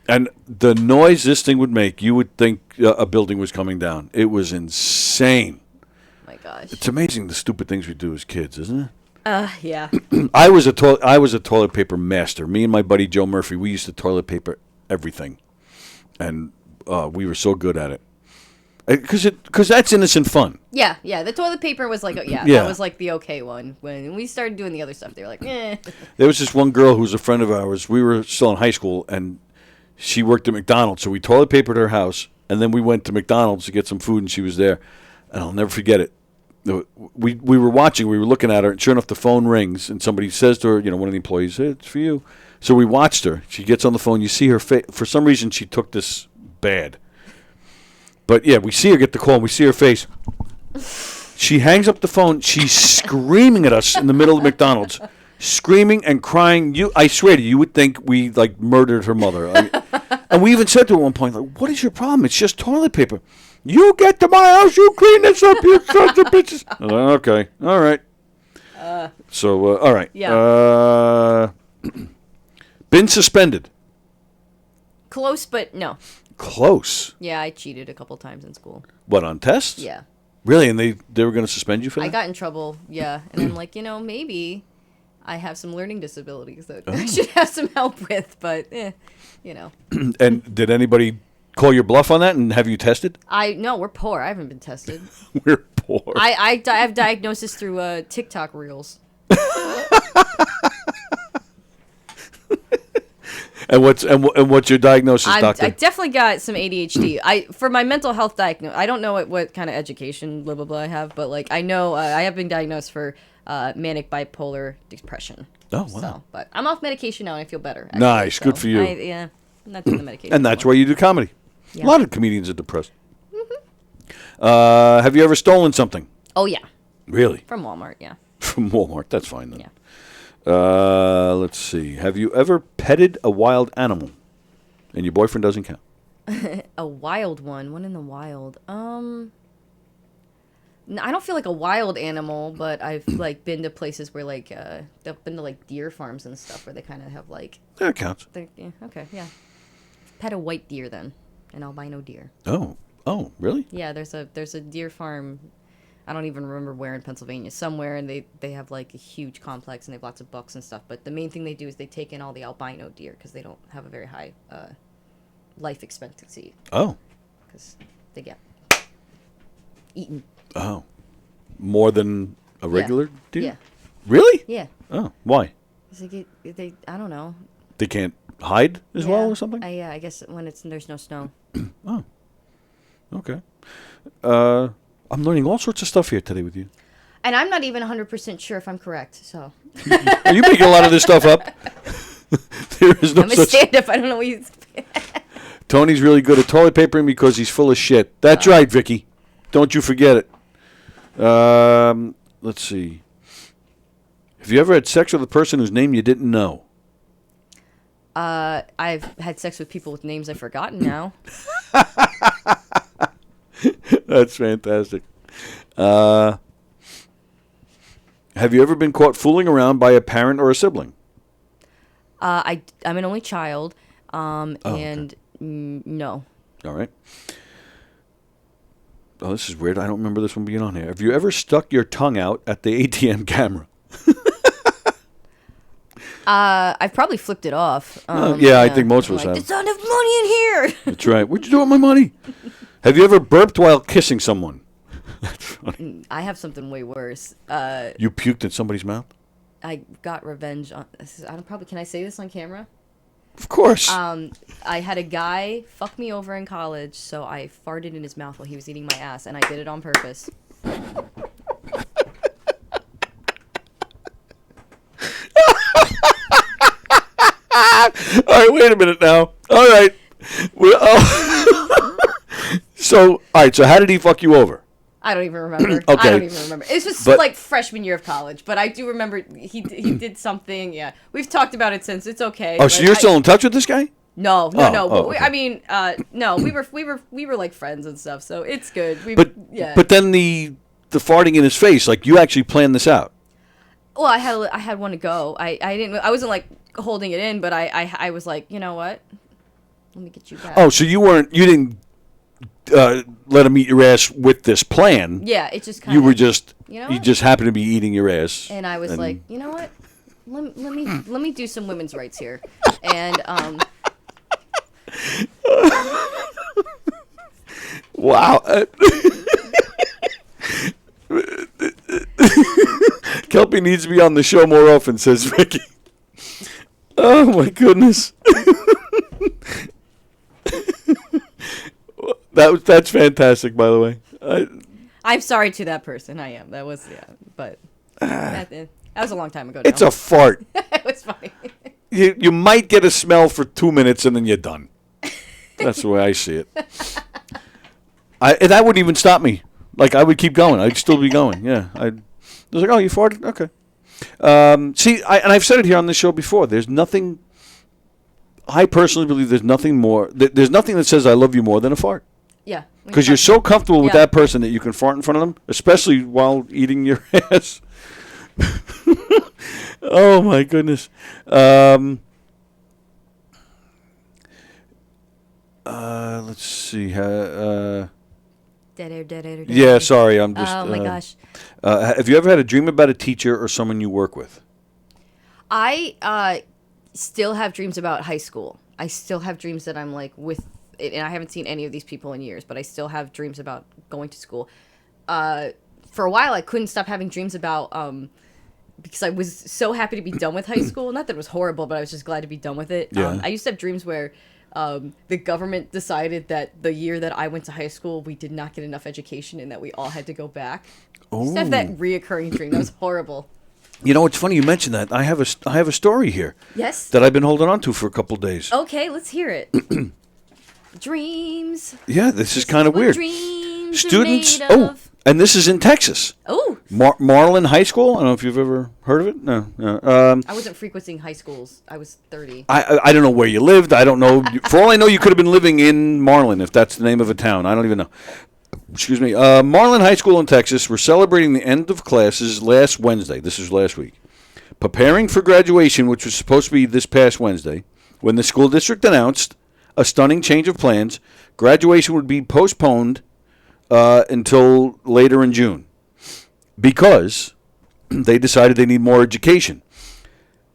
And the noise this thing would make, you would think a building was coming down. It was insane. Oh, my gosh. It's amazing the stupid things we do as kids, isn't it? Yeah. I was a toilet paper master. Me and my buddy Joe Murphy, we used to toilet paper everything, and we were so good at it. Because that's innocent fun. Yeah. The toilet paper was like, Yeah. that was like the okay one. When we started doing the other stuff, they were like, eh. There was this one girl who was a friend of ours. We were still in high school, and she worked at McDonald's. So we toilet papered her house, and then we went to McDonald's to get some food, and she was there. And I'll never forget it. We were watching, we were looking at her, and sure enough, the phone rings, and somebody says to her, one of the employees, "Hey, it's for you." So we watched her. She gets on the phone. You see her face. For some reason, she took this bad. But yeah, we see her get the call, and we see her face. She hangs up the phone. She's screaming at us in the middle of McDonald's, screaming and crying. I swear to you, you would think we murdered her mother. And we even said to her at one point, "What is your problem? It's just toilet paper. You get to my house, you clean this up, you sons of bitches." Okay, all right. All right. Yeah. Been suspended. Close, but no. close. Yeah, I cheated a couple times in school. What, on tests? Yeah. Really? And they were going to suspend you for that? I got in trouble, yeah. And I'm like, maybe I have some learning disabilities that I should have some help with, but, And did anybody call your bluff on that and have you tested? No, we're poor. I haven't been tested. We're poor. I have diagnosis through TikTok Reels. And what's your diagnosis, doctor? I definitely got some ADHD. For my mental health diagnosis, I don't know what kind of education blah blah blah I have, but like I know I have been diagnosed for manic bipolar depression. Oh wow! So, but I'm off medication now and I feel better. Actually, Nice, so good for you. Yeah, I'm not doing the medication. And that's anymore. why you do comedy. Yeah. A lot of comedians are depressed. Have you ever stolen something? Oh yeah, Really? from Walmart. Yeah. From Walmart. That's fine then. Yeah. Let's see. Have you ever petted a wild animal? And your boyfriend doesn't count. A wild one in the wild. I don't feel like a wild animal, but I've like been to places where like I've been to like deer farms and stuff where they kind of have like That counts. yeah, okay, yeah. Pet a white deer then, an albino deer. Oh, really? Yeah, there's a deer farm. I don't even remember where in Pennsylvania, somewhere, and they have like a huge complex and they have lots of bucks and stuff. But the main thing they do is they take in all the albino deer because they don't have a very high life expectancy Oh, because they get eaten. oh, more than a regular deer? Yeah, Really? yeah. Oh, why? They I don't know. They can't hide as Yeah. well or something? Yeah, I guess when there's no snow. Oh, okay. I'm learning all sorts of stuff here today with you. And I'm not even 100% sure if I'm correct, so. Are you making a lot of this stuff up? There is no I'm a such. stand-up. I don't know what you... Tony's really good at toilet papering because he's full of shit. That's right, Vicky. Don't you forget it. Let's see. Have you ever had sex with a person whose name you didn't know? I've had sex with people with names I've forgotten now. That's fantastic. Have you ever been caught fooling around by a parent or a sibling? I'm an only child, okay. and no. All right. Oh, this is weird. I don't remember this one being on here. Have you ever stuck your tongue out at the ATM camera? I've probably flipped it off. Yeah, I think most of us have. There's not enough money in here. That's right. What'd you do with my money? Have you ever burped while kissing someone? That's funny. I have something way worse. You puked in somebody's mouth? I got revenge on. Can I say this on camera? Of course. I had a guy fuck me over in college, so I farted in his mouth while he was eating my ass, and I did it on purpose. All right, wait a minute now. All right. So how did he fuck you over? I don't even remember. Okay. I don't even remember. It was But- like freshman year of college, but I do remember he did something. Yeah, we've talked about it since. It's okay. Oh, so you're still in touch with this guy? No. Oh, But okay. I mean, no, we were like friends and stuff, so it's good. Yeah. But then the farting in his face, like you actually planned this out. Well, I had one to go. I wasn't like holding it in, but I was like, you know what? Let me get you back. Oh, so you didn't let him eat your ass with this plan. Yeah, it just kind You of. were just You know you what? just happened to be eating your ass. And I was like, you know what? Let me do some women's rights here, and Wow. Kelpie needs to be on the show more often, says Vicky. Oh my goodness. That's fantastic, by the way. I'm sorry to that person. I am. That was but that was a long time ago. It's now. a fart. It was funny. You might get a smell for 2 minutes and then you're done. That's the way I see it. And that wouldn't even stop me. Like, I would keep going. I'd still be going. Yeah. I was like, oh, you farted? Okay. I've said it here on this show before. There's nothing. I personally believe there's nothing more. There's nothing that says I love you more than a fart. Yeah. Because you're so comfortable with Yeah. that person that you can fart in front of them, especially while eating your ass. Oh my goodness. Let's see. Dead air, dead air, dead Yeah, air. sorry. I'm just. Oh my gosh. Have you ever had a dream about a teacher or someone you work with? I still have dreams about high school. I still have dreams that I'm like with, and I haven't seen any of these people in years, but I still have dreams about going to school. For a while, I couldn't stop having dreams about, because I was so happy to be done with high school. Not that it was horrible, but I was just glad to be done with it. Yeah. I used to have dreams where the government decided that the year that I went to high school, we did not get enough education and that we all had to go back. I used to have that reoccurring dream. That was horrible. You know, it's funny you mentioned that. I have a story here. Yes? That I've been holding on to for a couple of days. Okay, let's hear it. Dreams. Yeah, this is kind of What weird. dreams are Students. made Oh, of. and this is in Texas. Oh, Marlin High School. I don't know if you've ever heard of it. No. I wasn't frequenting high schools. I was 30. I don't know where you lived. I don't know. For all I know, you could have been living in Marlin, if that's the name of a town. I don't even know. Excuse me. Marlin High School in Texas. We're celebrating the end of classes last Wednesday. This was last week. Preparing for graduation, which was supposed to be this past Wednesday, when the school district announced a stunning change of plans. Graduation would be postponed until later in June because they decided they need more education.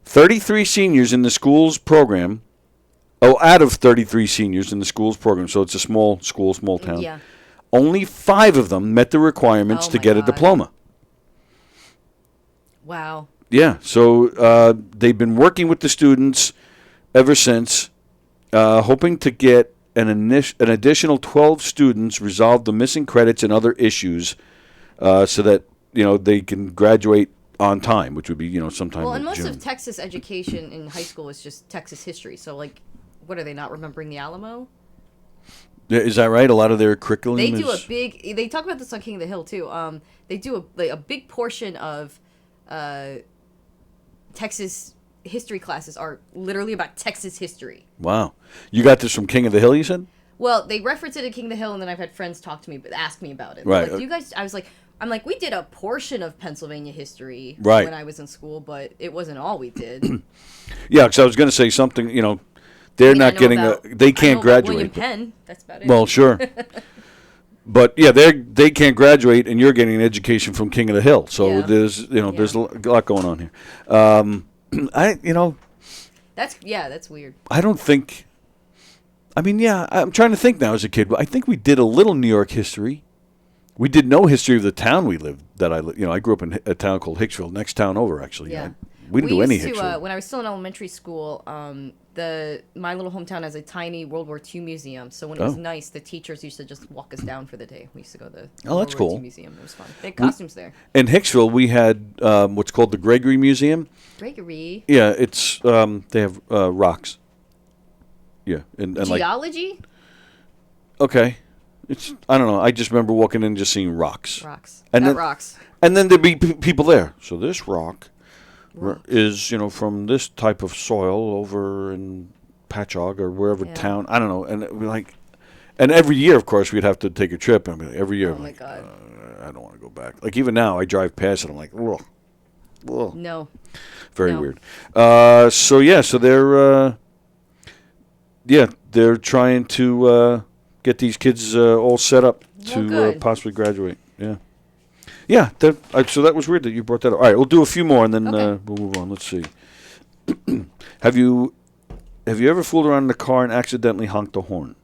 33 seniors in the school's program. Oh, out of 33 seniors in the school's program, so it's a small school, small town. Yeah. Only 5 of them met the requirements Oh to my get a God. diploma. Wow. Yeah, so they've been working with the students ever since, hoping to get an additional 12 students resolve the missing credits and other issues, so that they can graduate on time, which would be sometime Well, in and most June. of Texas education in high school is just Texas history. So, like, what are they not remembering the Alamo? Is that right? A lot of their curriculum They is... do a big. They talk about this on King of the Hill too. They do a big portion of Texas history classes are literally about Texas history. Wow. You got this from King of the Hill, you said? Well, they reference it in King of the Hill, and then I've had friends talk to me, but ask me about it. Right. Like, do you guys? I'm like, we did a portion of Pennsylvania history Right. when I was in school, but it wasn't all we did. Yeah, because I was going to say something, they're I mean, I not know getting about- they I can't know about graduate. William but- Penn. That's about it. Well, sure. But yeah, they can't graduate, and you're getting an education from King of the Hill. So Yeah. there's there's a lot going on here. That's weird. I don't think. I mean, yeah, I'm trying to think now as a kid. I think we did a little New York history. We did no history of the town we lived. I grew up in a town called Hicksville, next town over actually. Yeah. We didn't do any used to, history. when I was still in elementary school, my little hometown has a tiny World War II museum. So when it was Oh. nice, the teachers used to just walk us down for the day. We used to go to the Oh, that's World War cool. II museum. It was fun. They had costumes there. In Hicksville, we had what's called the Gregory Museum. Gregory. Yeah, it's they have rocks. Yeah, and like Geology? okay, I don't know. I just remember walking in and just seeing rocks. Rocks. And That then- rocks. And then there'd be people there. So this rock is, from this type of soil over in Patchogue or wherever Yeah. town. I don't know. And it'd be like, and every year, of course, we'd have to take a trip. I mean, every year, Oh I'm my like, God. I don't want to go back. Like even now, I drive past it. I'm like, ugh, ugh. No. Very No. weird. So they're trying to get these kids all set up to good. possibly graduate. Yeah. Yeah, so that was weird that you brought that up. All right, we'll do a few more and then Okay. we'll move on. Let's see. Have you ever fooled around in the car and accidentally honked the horn?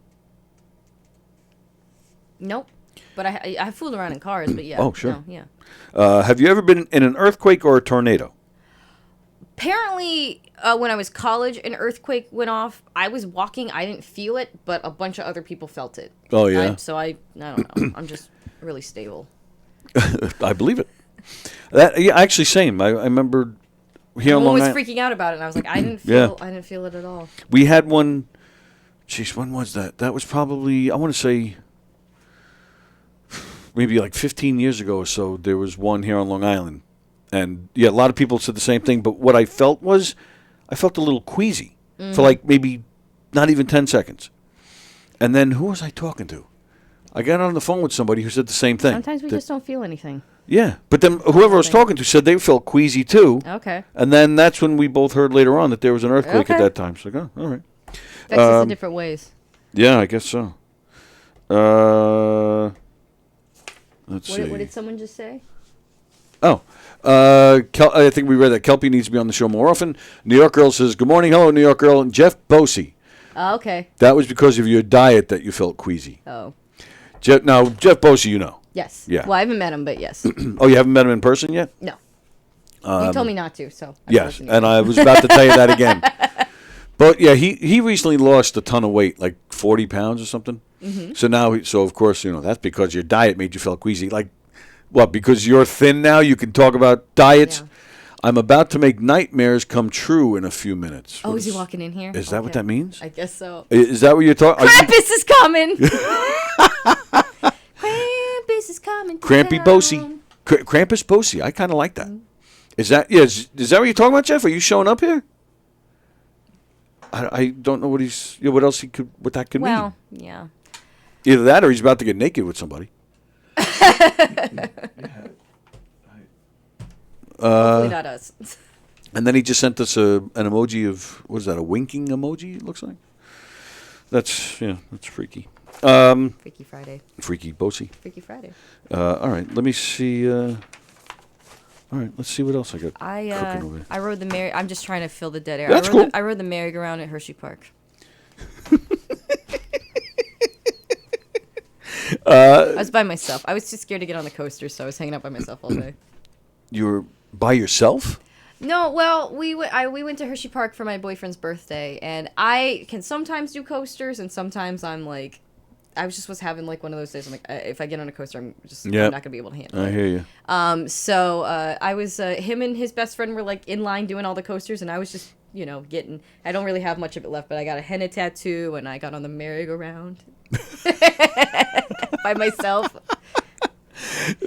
Nope. But I fooled around in cars, but yeah. Oh, sure. No, yeah. Have you ever been in an earthquake or a tornado? Apparently, when I was college, an earthquake went off. I was walking. I didn't feel it, but a bunch of other people felt it. Oh, yeah. I don't know. I'm just really stable. I believe it. Yeah, actually, same. I remember here on Everyone Long was Island. freaking out about it, and I was like, I didn't Yeah. feel. I didn't feel it at all. We had one. Jeez, when was that? That was probably, I want to say, maybe like 15 years ago or so. There was one here on Long Island, and yeah, a lot of people said the same thing. But what I felt was, I felt a little queasy for like maybe not even 10 seconds, and then who was I talking to? I got on the phone with somebody who said the same thing. Sometimes we That- just don't feel anything. yeah, but then whoever I was talking to said they felt queasy too. Okay. And then that's when we both heard later on that there was an earthquake at Okay. that time. So, like, oh, all right. Affects us in different ways. Yeah, I guess so. Let's see. What did someone just say? Oh, I think we read that Kelpie needs to be on the show more often. New York Girl says, "Good morning, hello, New York Girl." And Jeff Bosey. Oh, okay. That was because of your diet that you felt queasy. Oh. Jeff Bosey, you know. Yes. Yeah. Well, I haven't met him, but yes. Oh, you haven't met him in person yet? No. You told me not to, so. Yes, and I was about to tell you that again. But yeah, he recently lost a ton of weight, like 40 pounds or something. Mm-hmm. So now, of course, that's because your diet made you feel queasy. Like, what? Because you're thin now, you can talk about diets. Yeah. I'm about to make nightmares come true in a few minutes. Oh, is he walking in here? Is that what that means? I guess so. Is that what you're talking? Krampus is coming. Krampus is coming. Crampy Bosey. Krampus Bosey. I kind of like that. Is that is that what you're talking about, Jeff? Are you showing up here? I don't know what what else what that could mean. Well, yeah. Either that or he's about to get naked with somebody. Hopefully not us. And then he just sent us an emoji of, what is that, a winking emoji, it looks like? That's freaky. Freaky Friday. Freaky Bosey. Freaky Friday. All right, let me see. All right, let's see what else I got cooking over here. I rode the I'm just trying to fill the dead air. That's cool. I rode the merry-go-round at Hershey Park. I was by myself. I was too scared to get on the coaster, so I was hanging out by myself all day. You were by yourself? No, well, we went to Hershey Park for my boyfriend's birthday, and I can sometimes do coasters, and sometimes I'm like, I was having like one of those days. I'm like, if I get on a coaster, I'm not gonna be able to handle it. I hear you. So I was him and his best friend were like in line doing all the coasters, and I was just getting. I don't really have much of it left, but I got a henna tattoo, and I got on the merry-go-round by myself.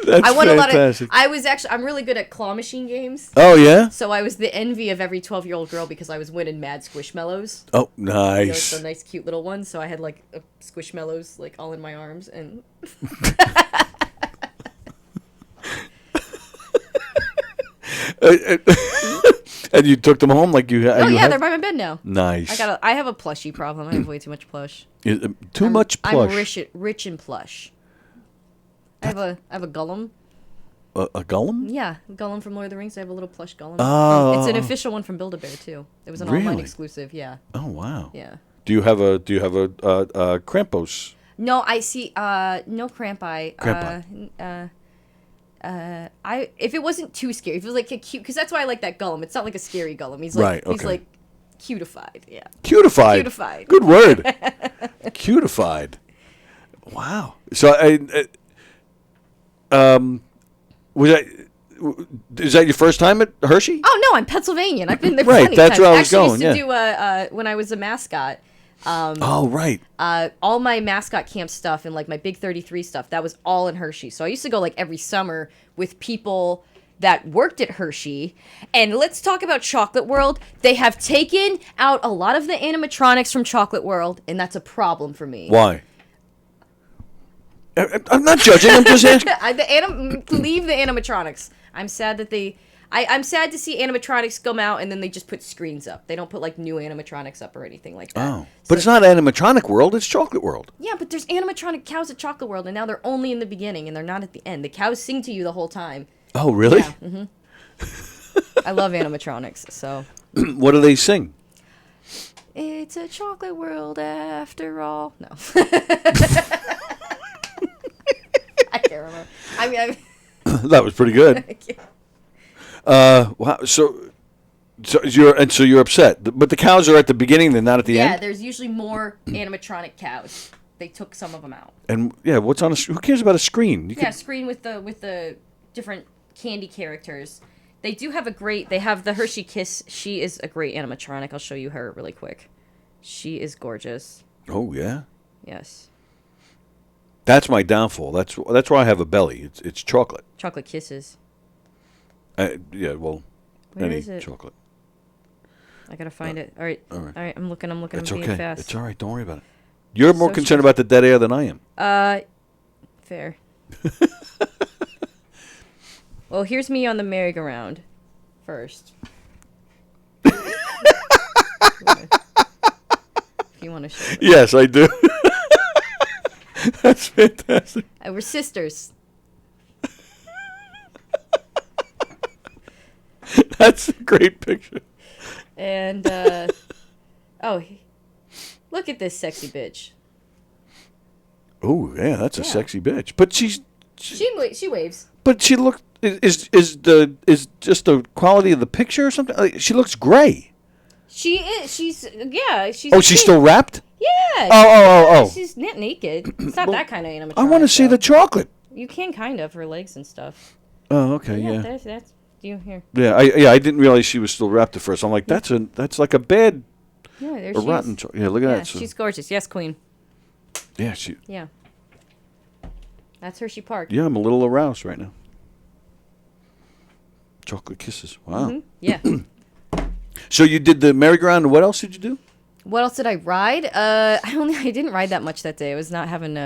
That's I won fantastic. a lot of. I'm really good at claw machine games. Oh yeah. So I was the envy of every 12-year-old girl because I was winning mad Squishmallows. Oh, nice. The nice, cute little ones. So I had like Squishmallows like all in my arms and. And you took them home like you had? Oh yeah, they're by my bed now. Nice. I have a plushie problem. I have way too much plush. Too much plush. I'm rich in plush. I have a Gollum. A Gollum? Yeah, Gollum from Lord of the Rings. I have a little plush Gollum. Oh. It's an official one from Build-A-Bear too. It was an online exclusive. Yeah. Oh wow. Yeah. Do you have a Krampus? No, I see. No Crampi. If it wasn't too scary, if it was like a cute, because that's why I like that Gollum. It's not like a scary Gollum. He's like Right, okay. he's like cutified. Yeah. Cutified. Cutified. Good word. Cutified. Wow. So is that your first time at Hershey? Oh no, I'm Pennsylvanian. I've been there Right, plenty that's of times. where I was Actually, going, used to do when I was a mascot. Oh right. All my mascot camp stuff and like my Big 33 stuff, that was all in Hershey. So I used to go like every summer with people that worked at Hershey. And let's talk about Chocolate World. They have taken out a lot of the animatronics from Chocolate World, and that's a problem for me. Why? I'm not judging. I'm just asking. Leave the animatronics. I'm sad that I'm sad to see animatronics come out and then they just put screens up. They don't put like new animatronics up or anything like that. Oh, but it's not Animatronic World. It's Chocolate World. Yeah, but there's animatronic cows at Chocolate World, and now they're only in the beginning and they're not at the end. The cows sing to you the whole time. Oh, really? Yeah. Mm-hmm. I love animatronics. So. What do they sing? It's a chocolate world after all. No. I can't remember. I mean, That was pretty good. Wow. So you're upset, but the cows are at the beginning. They're not at the end. Yeah, there's usually more animatronic cows. They took some of them out. And yeah, what's on a? Who cares about a screen? You Screen with the different candy characters. They do have They have the Hershey Kiss. She is a great animatronic. I'll show you her really quick. She is gorgeous. Oh yeah. Yes. That's my downfall. That's why I have a belly. It's chocolate. Chocolate Kisses. Yeah. Well, Where any is it? chocolate. I gotta find it. All right. I'm looking. It's I'm being okay. fast. It's all right. Don't worry about it. You're more So concerned about the dead air than I am. Fair. Well, here's me on the merry-go-round first. If you want to show it. Yes, I do. That's fantastic. We're sisters. That's a great picture. And look at this sexy bitch. Oh yeah, that's a Yeah. sexy bitch. But she waves. but she looked is just the quality of the picture or something? Like, she looks gray. She is. She's Oh, she's still wrapped? Yeah. Oh. She's not naked. It's not that kind of animatronic. I want to see though. the chocolate. You can kind of her legs and stuff. Oh, okay, yeah. That's you here. Yeah, I didn't realize she was still wrapped at first. I'm like, that's like a bad, Yeah, there a she rotten. is. Yeah, look at Yeah, that. So, she's gorgeous. Yes, queen. yeah, she. Yeah. That's Hershey Park. Yeah, I'm a little aroused right now. Chocolate kisses. Wow. Mhm. Yeah. So you did the merry-go-round. What else did you do? What else did I ride? I didn't ride that much that day. I was not having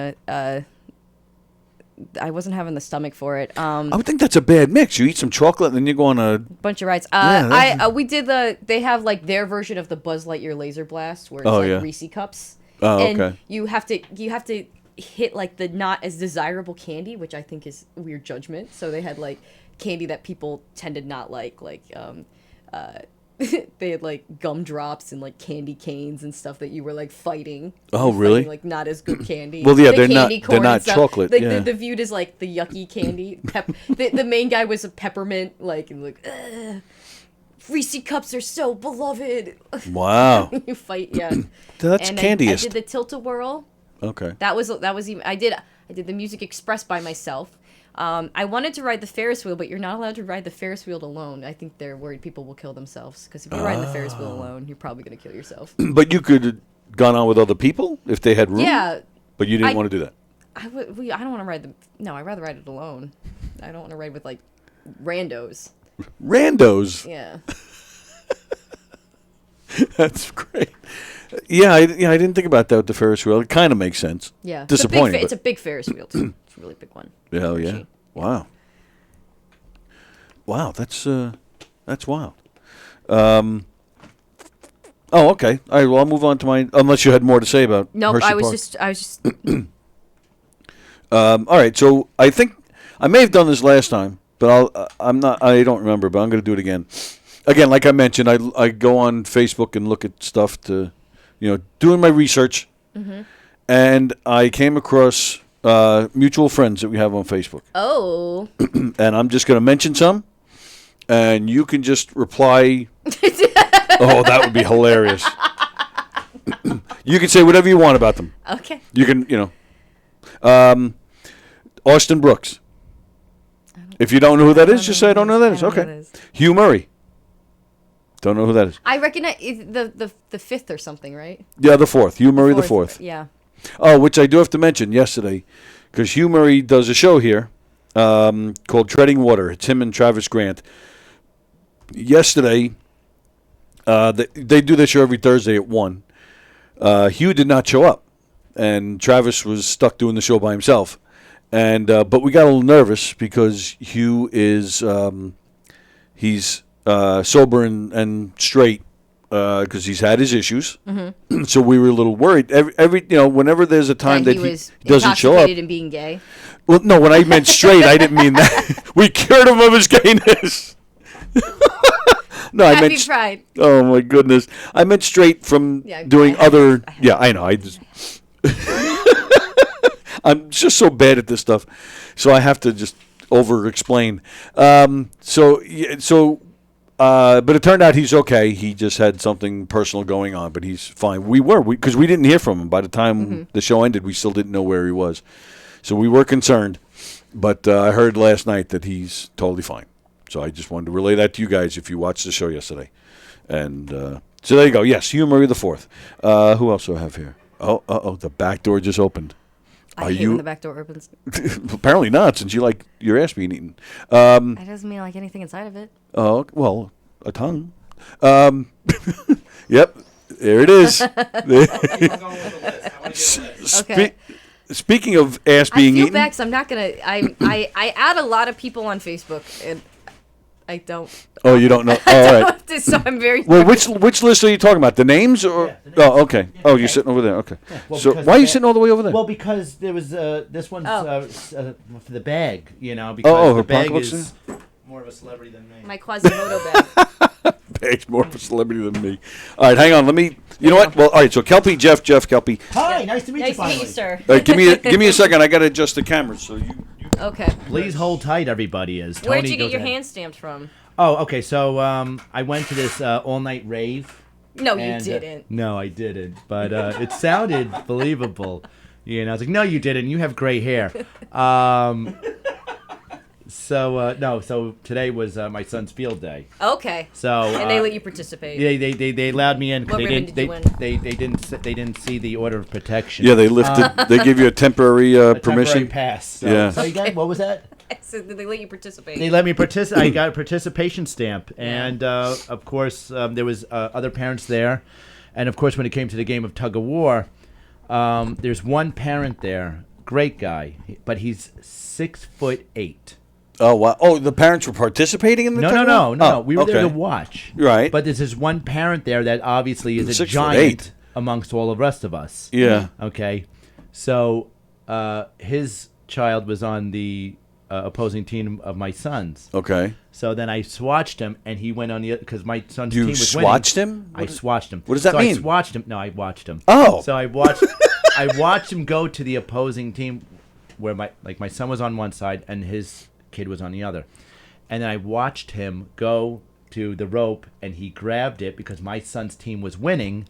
I wasn't having the stomach for it. I would think that's a bad mix. You eat some chocolate and then you go on a. Bunch of rides. Yeah, we did they have like their version of the Buzz Lightyear laser blast where it's Oh, like yeah. Reese cups. Oh, and okay. you have to hit like the not as desirable candy, which I think is weird judgment. So they had like candy that people tended not like they had like gumdrops and like candy canes and stuff that you were like fighting. Oh, You're really? fighting, like not as good candy. Well, yeah, The they're not- candy they're corn not and stuff. chocolate, Like yeah. the viewed as like the yucky candy. The main guy was a peppermint, like and like. Ugh. Reese cups are so beloved. Wow. You fight, yeah. That's And candiest. I did the tilt-a-whirl. Okay. That was even. I did the Music Express by myself. I wanted to ride the Ferris wheel, but you're not allowed to ride the Ferris wheel alone. I think they're worried people will kill themselves because if you're riding the Ferris wheel alone, you're probably gonna kill yourself. But you could have gone on with other people if they had room. Yeah, But you didn't I- want to do that. I don't want to ride the. No, I'd rather ride it alone. I don't want to ride with like randos. Randos. Yeah. That's great. Yeah, I didn't think about that with the Ferris wheel. It kind of makes sense. Yeah. Disappointing. It's a big Ferris wheel too. It's a really big one. Hell yeah. Hershey. Wow. Wow, that's wild. Oh, okay. All right, well, I'll move on to mine. Unless you had more to say about Nope, Hershey I was Park. just All right, so I think I may have done this last time, but I'm not. I don't remember, but I'm going to do it again. Again, like I mentioned, I go on Facebook and look at stuff to, doing my research, and I came across mutual friends that we have on Facebook, Oh. and I'm just going to mention some, and you can just reply. Oh, that would be hilarious. You can say whatever you want about them. Okay. You can, Austin Brooks. If you don't know who that is, just say I don't know who that is. I don't know Okay. who that is. Hugh Murray. Don't know who that is. I recognize the fifth or something, right? Yeah, the fourth. Hugh Murray, the fourth. Yeah. Oh, which I do have to mention yesterday, because Hugh Murray does a show here called Treading Water. It's him and Travis Grant. Yesterday, they do this show every Thursday at 1. Hugh did not show up, and Travis was stuck doing the show by himself. And but we got a little nervous because Hugh is he's sober and straight because he's had his issues. Mm-hmm. So we were a little worried. Every whenever there's a time that he he was doesn't show up. intoxicated and being gay. Well, no, when I meant straight, I didn't mean that. We cured him of his gayness. No, I Happy meant. Pride. Oh my goodness! I meant straight from Yeah, doing I have- other. I have- Yeah, I know. I just. I'm just so bad at this stuff, so I have to just over-explain. But it turned out he's okay. He just had something personal going on, but he's fine. Because we didn't hear from him. By the time the show ended, we still didn't know where he was. So we were concerned. But I heard last night that he's totally fine. So I just wanted to relay that to you guys if you watched the show yesterday. And so there you go. Yes, Hugh Murray the fourth. Who else do I have here? Oh, the back door just opened. I hate when the back door opens. Apparently not, since you like your ass being eaten. That doesn't mean I like anything inside of it. Oh, well, a tongue. Yep, there it is. Okay. Speaking of ass I being feel eaten, bad 'cause I'm not gonna. I add a lot of people on Facebook, and I don't. Oh, you don't know. Oh, all right. So I'm very. Well, which list are you talking about? The names or? Yeah, the names. Oh, okay. Oh, you're Okay. sitting over there. Okay. Well, So because why are you the- sitting all the way over there? Well, because there was this one's Oh. for the bag, you know, because oh, the her bag pocketbook's is more of a celebrity than me. My Quasimodo bag. Bag's more of a celebrity than me. All right, hang on. Let me. You know what? Well, all right. So Kelpie, Jeff, Kelpie. Hi, nice to meet you. Nice to Finally. meet you, sir. All right, give me a second. I gotta adjust the camera. So you. Okay. Please hold tight, everybody. As Tony Where'd you get goes your ahead. hand stamped from? Oh, okay. So I went to this all-night rave. No, you and, didn't. No, I didn't. But it sounded believable. You know, I was like, no, you didn't. You have gray hair. So today was my son's field day. Okay. So And they let you participate. Yeah, they allowed me in. 'cause What they ribbon didn't. did you win? They didn't see the order of protection. Yeah, they lifted. They give you a temporary a permission. temporary pass. So, Yeah. So again, what was that? So did they let you participate? They let me participate. I got a participation stamp, and of course there was other parents there, and of course when it came to the game of tug of war, there's one parent there, great guy, but he's 6'8". Oh wow! Oh, the parents were participating in the. No. tournament? Oh, We were there to okay. watch. Right. But there's this one parent there that obviously is a 6'8". giant amongst all the rest of us. Yeah. Okay. So his child was on the opposing team of my son's. Okay. So then I swatched him, and he went on the because my son's You team was swatched winning. him? I swatched him. what does that so mean? I swatched him. No, I watched him. Oh. So I watched. I watched him go to the opposing team, where my son was on one side and his kid was on the other, and then I watched him go to the rope, and he grabbed it because my son's team was winning.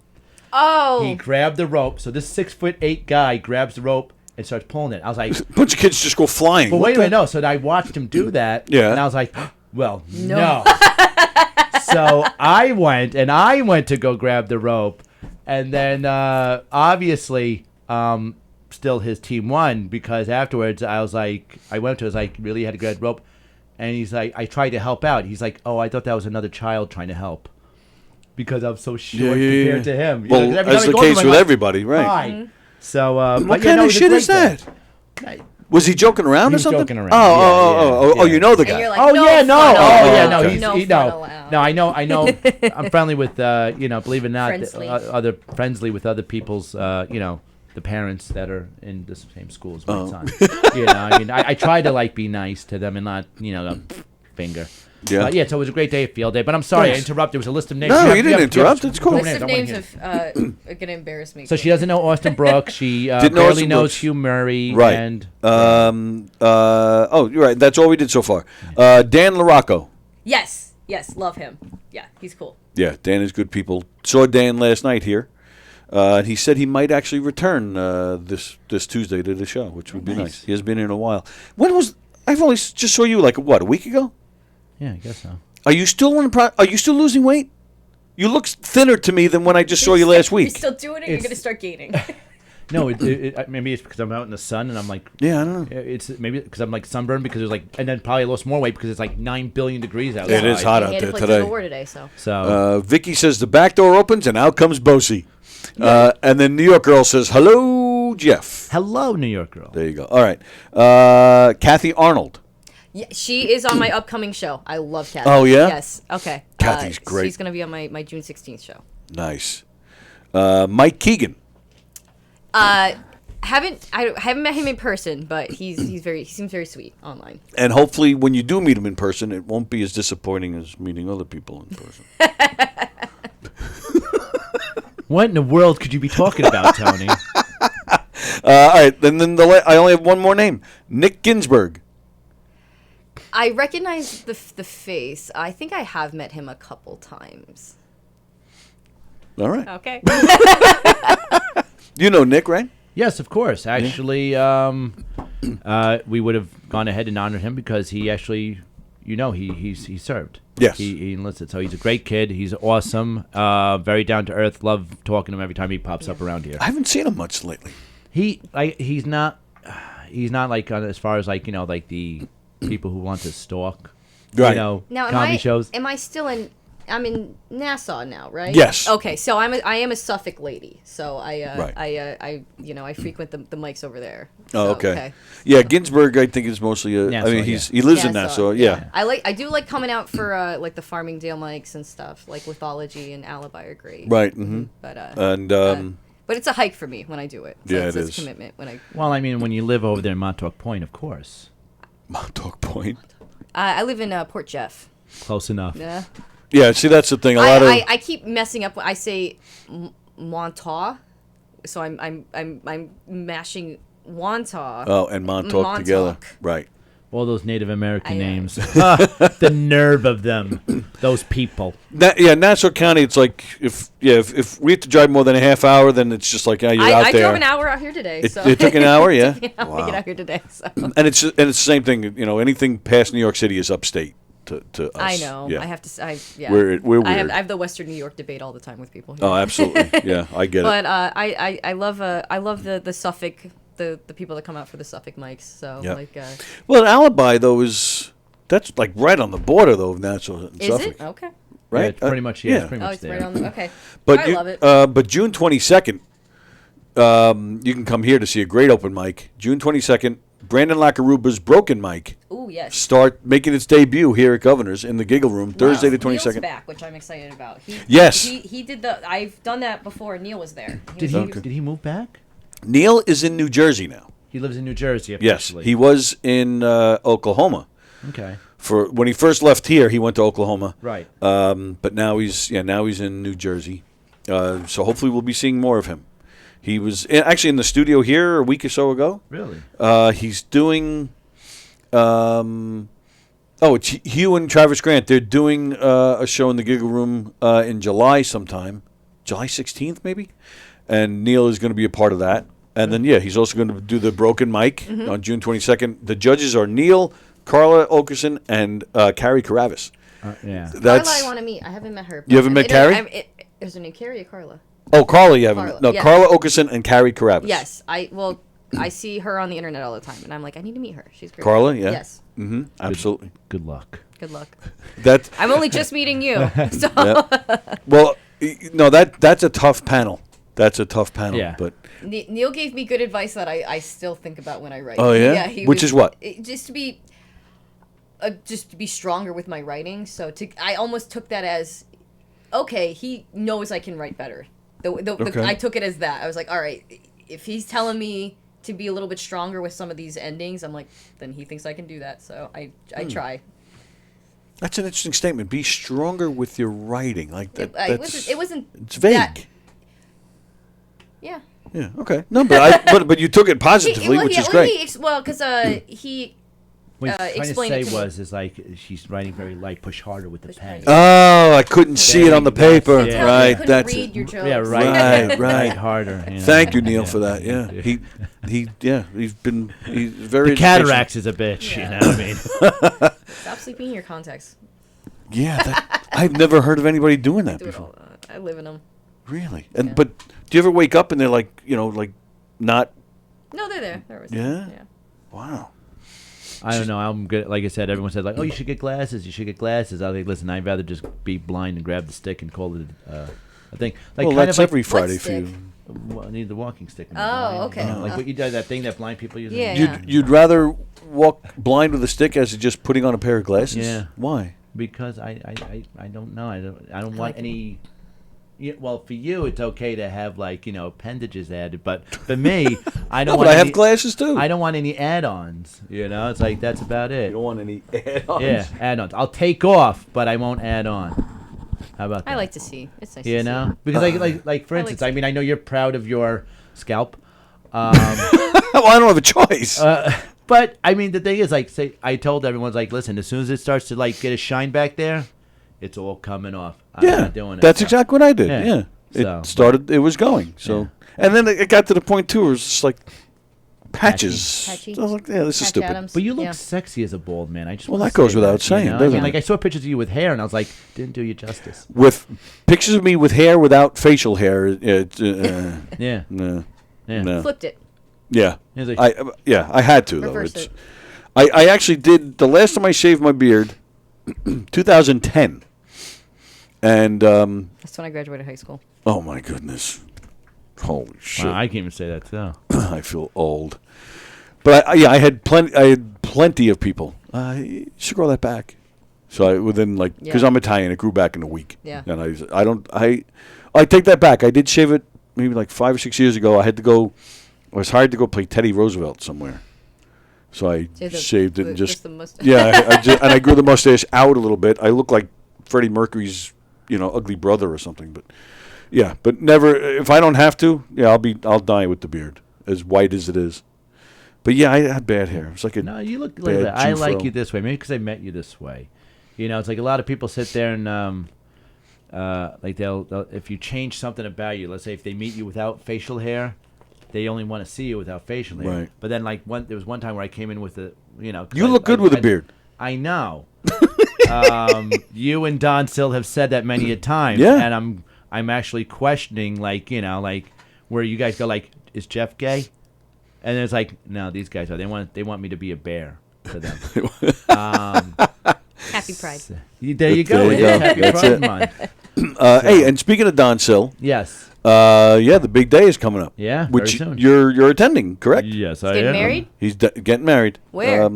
Oh. He grabbed the rope. So this 6'8" guy grabs the rope and starts pulling it. I was like, A bunch of kids just go flying. but What wait a the- minute, no. So I watched him do that. Yeah. And I was like, well, No. no. So I went to go grab the rope, and then obviously still his team won because afterwards I was like, really had to grab the rope, and he's like, I tried to help out. He's like, oh, I thought that was another child trying to help. Because I'm so short compared to him. You know, 'cause Well, every as time I the go to him, case I'm with like, everybody, right? "Hi." So, What but yeah, kind no, of it was a shit great is day. that? Was he joking around He or was something? joking around. Oh, Yeah, yeah. you know the And guy. you're like, Oh no yeah, no, fun oh allowed. yeah, no, Okay. he's No he, fun no, allowed. no. I know. I'm friendly with believe it or not, Friendly. friendly with other people's, the parents that are in the same school as my Oh. son. I mean, I try to like be nice to them and not, finger. Yeah. Yeah. So it was a great day at field day, but I'm sorry I Nice. interrupted. There was a list of names. No, have- you didn't have- interrupt. have- It's cool. go List ahead, of I wanna names hear. are gonna embarrass me. So she doesn't know Austin Brooks. She Didn't know barely Austin knows Brooks. Hugh Murray. Right. And Oh, you're right. That's all we did so far. Dan LaRocco. Yes, love him. Yeah, he's cool. Yeah, Dan is good people. Saw Dan last night here. He said he might actually return this Tuesday to the show, which would be nice. He has been in a while. When was I've only just saw you like what, a week ago? yeah, I guess so. Are you still Are you still losing weight? You look thinner to me than when I just saw you last You're week. still doing it. You're It's- gonna start gaining. No, maybe it's because I'm out in the sun and I'm like, Yeah, I don't know. it's maybe because I'm like sunburned because there's like, and then probably lost more weight because it's like 9 billion degrees outside. It is hot He out had to there play today. Tug of War today, so. So Vicky says the back door opens and out comes Bosie. And then New York girl says, hello, Jeff. hello, New York girl. There you go. All right. Kathy Arnold. Yeah, she is on my upcoming show. I love Kathy. Oh, yeah? Yes. Okay. Kathy's great. She's gonna be on my June 16th show. Nice. Mike Keegan. I haven't met him in person, but he seems very sweet online. And hopefully when you do meet him in person, it won't be as disappointing as meeting other people in person. What in the world could you be talking about, Tony? All right. Then I only have one more name. Nick Ginsburg. I recognize the face. I think I have met him a couple times. All right. Okay. You know Nick, right? Yes, of course. Actually, we would have gone ahead and honored him because he actually, he served. Yes. He enlisted. So he's a great kid. He's awesome. Very down to earth. Love talking to him every time he pops up around here. I haven't seen him much lately. He's not like as far as like the people who want to stalk, Right. Now, comedy shows. am I still I'm in Nassau now, right? Yes. Okay, so I am a Suffolk lady, so Right. I frequent the mics over there. Oh, So, okay. Yeah, Ginsburg, I think is mostly. Nassau, I mean, yeah. he lives in Nassau. Yeah. I do like coming out for like the Farmingdale mics and stuff. Like Lithology and Alibi are great. Right. Mm-hmm. But And but it's a hike for me when I do it. So Yeah, it's it a is. commitment when I. Well, I mean, when you live over there in Montauk Point, of course. Montauk Point. I live in Port Jeff. Close enough. Yeah. Yeah. See, that's the thing. A lot of. I keep messing up. I say Montauk, so I'm mashing Wantagh. Oh, and Montauk together. Montauk. Right. All those Native American I know. names. The nerve of them. Those people. Nassau County. It's like if we have to drive more than a half hour, then it's just like you're out I there. drove an hour out here today. It, So it took an hour. Yeah. to get out here today. So And it's the same thing. You know, anything past New York City is upstate to us. I know. Yeah. I have to. Yeah. We're weird. I have the Western New York debate all the time with people. Here. Oh, absolutely. Yeah, I get it. But I love the Suffolk the people that come out for the Suffolk mics. So Yeah. like. Well, an Alibi though that's like right on the border though of Nassau and Is Suffolk, it okay? right? Yeah, it's pretty much, yeah, it's pretty Oh, much it's there. right on. Okay. But I you, love it. But June 22nd, you can come here to see a great open mic. June 22nd, Brandon Lacaruba's Broken Mic Ooh, yes. start making its debut here at Governor's in the Giggle Room Thursday the Neil's 22nd. back, which I'm excited about. Yes. He did the. I've done that before. Neil was there. Did he move back? Neil is in New Jersey now. He lives in New Jersey Yes, officially. he was in Oklahoma. Okay. For when he first left here, he went to Oklahoma. Right. But now he's in New Jersey. So hopefully we'll be seeing more of him. He was actually in the studio here a week or so ago. Really? He's doing. It's Hugh and Travis Grant. They're doing a show in the Giggle Room in July sometime, July 16th maybe, and Neil is going to be a part of that. And then he's also going to do the Broken Mic on June 22nd. The judges are Neil, Carla Okerson, and Carrie Karavis. Yeah. Carla, I want to meet. I haven't met her. You haven't met Carrie? Is her name Carrie or Carla? Oh, Carla, you haven't. Carla, No, yeah. Carla Okerson and Carrie Karavis. Yes, I see her on the internet all the time, and I'm like, I need to meet her. She's great. Carla, yeah. Yes. Mm-hmm. Absolutely. Good luck. Good luck. That I'm only just meeting you. So well, no, that's a tough panel. That's a tough panel. Yeah. But Neil gave me good advice that I still think about when I write. Oh, yeah? Which is what? Just to be stronger with my writing. So I almost took that as, okay, he knows I can write better. Okay. I took it as that. I was like, all right, if he's telling me to be a little bit stronger with some of these endings, I'm like, then he thinks I can do that. So I try. that's an interesting statement. Be stronger with your writing. Like that. It wasn't. It's vague. that- yeah. Yeah. Okay. No, but you took it positively, which is great. Because he What he's trying to explain say it to me. is like she's writing very light. Push harder with the pen. Oh, I couldn't see it on the paper. Yeah. Right. Couldn't That's read it. your jokes. Yeah, right. Right, right. Write harder. You know? Thank you, Neil, for that. Yeah. He's very The cataracts is a bitch. Yeah. You know what I mean? Stop sleeping in your contacts. Yeah. I've never heard of anybody doing that Do it before. all. I live in them. Really? And Yeah. but do you ever wake up and they're like, like not? No, they're there. They're always Yeah? there. Wow. I don't know. I'm good. Like I said, everyone said like, "Oh, you should get glasses. You should get glasses." I was like, "Listen, I'd rather just be blind and grab the stick and call it a thing." Like Well, kind that's of like, every Friday for stick? you. Well, I need the walking stick. when Oh, you're blind, okay. you know, like what you did, that thing that blind people use. Yeah, You'd yeah. you'd rather walk blind with a stick as just putting on a pair of glasses? Yeah. Why? Because I don't know. I don't want like it. any. Yeah, well, for you, it's okay to have like appendages added, but for me, I don't. No, but want I have any, glasses too. I don't want any add-ons. It's like that's about it. You don't want any add-ons. Yeah, add-ons. I'll take off, but I won't add on. How about that? I like to see. It's nice. You to know, because like for I like instance, to- I mean, I know you're proud of your scalp, Well, I don't have a choice. but I mean, the thing is, like, say, I told everyone's like, listen, as soon as it starts to like get a shine back there, it's all coming off. I'm yeah, not doing it. that's So- exactly what I did. Yeah. Yeah, So, it started. It was going. So, and then it got to the point too, where it was just like patches. Patchy. So I was like, yeah, this is Patch stupid. Adams. But you look Yeah. sexy as a bald man. I just Well, wanna that goes say without saying, I mean, doesn't it? like I saw pictures of you with hair, and I was like, didn't do you justice. With pictures of me with hair without facial hair. Yeah, No. yeah. No. Flipped it. Yeah. He was like, I had to though. Reversed It's, it. I actually did the last time I shaved my beard, 2010. And That's when I graduated high school. oh my goodness, holy shit! Wow, I can't even say that too. I feel old. But I had plenty of people. You should grow that back. So because Yeah. I'm Italian, it grew back in a week. Yeah. And I take that back. I did shave it maybe like 5 or 6 years ago. I was hired to go play Teddy Roosevelt somewhere. So I shaved it and just the mustache. yeah, and I grew the mustache out a little bit. I look like Freddie Mercury's ugly brother or something. But yeah, but never. If I don't have to, yeah, I'll die with the beard, as white as it is. But yeah, I had bad hair. It's like a No, you look like bad that. I Jew like fro. you this way. Maybe because I met you this way. It's like a lot of people sit there and like they'll if you change something about you, let's say if they meet you without facial hair, they only want to see you without facial hair. Right. But then there was one time where I came in with a 'cause You look good with a beard. I know. You and Don Sill have said that many a time. Yeah. And I'm actually questioning like where you guys go like, is Jeff gay? And it's like, no, these guys are. They want me to be a bear to them. Happy Pride. There you go. There It you is go. Happy That's Pride it. Month. Hey, and speaking of Don Sill, Yes. yeah, the big day is coming up. Yeah, very which soon. you're attending, correct? Yes, I Getting am. married? He's getting married. Where?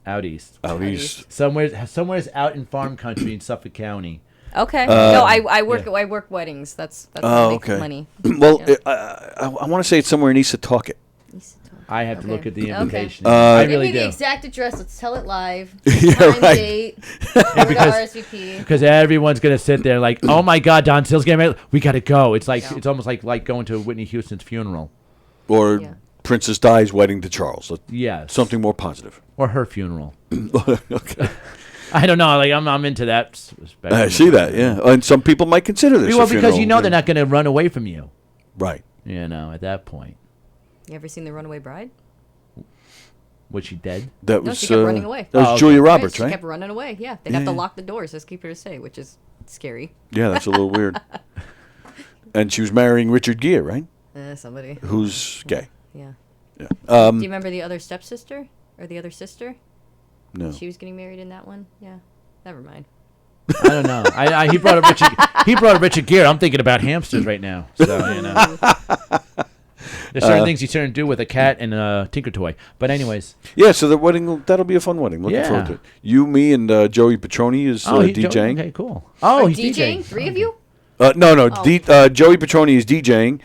Out east. Out east. Somewhere's out in farm country in Suffolk County. Okay. No, I work weddings. That's how I Oh, make okay. money. Well, Yeah. I want to say it's somewhere in East Setauket. I have to look at the Okay. invitation. Uh, I Give really me the do. exact address. Let's tell it live. Yeah, Time, right. date, where to Because- RSVP. Because everyone's gonna sit there like, oh my God, Don Sill's getting married. We gotta go. It's like Yeah. it's almost like going to Whitney Houston's funeral. Or Yeah. Princess Di's wedding to Charles. Yes. Something more positive. Or her funeral. Okay. I don't know. Like I'm into that. Spectrum. I see that, yeah. And some people might consider this Well, a because funeral, they're not gonna run away from you. Right. At that point. You ever seen The Runaway Bride? Was she dead? That No, was she kept running away. That was Oh, okay. Julia Right, Roberts, she right? kept running away. Yeah, they'd have to Yeah. lock the doors as keep her safe, which is scary. Yeah, that's a little weird. And she was marrying Richard Gere, right? Somebody. Who's gay. Yeah. Yeah. Do you remember the other stepsister or the other sister? No. She was getting married in that one. Yeah. Never mind. I don't know. He brought up Richard. He brought up Richard Gere. I'm thinking about hamsters right now. So there's certain things you shouldn't do with a cat and a Tinker Toy. But anyways. Yeah, so the wedding, that'll be a fun wedding. Looking Yeah. forward to it. You, me, and Joey Petroni is DJing. Okay, cool. Oh, he's DJing? Three of you? No. Oh. Joey Petroni is DJing.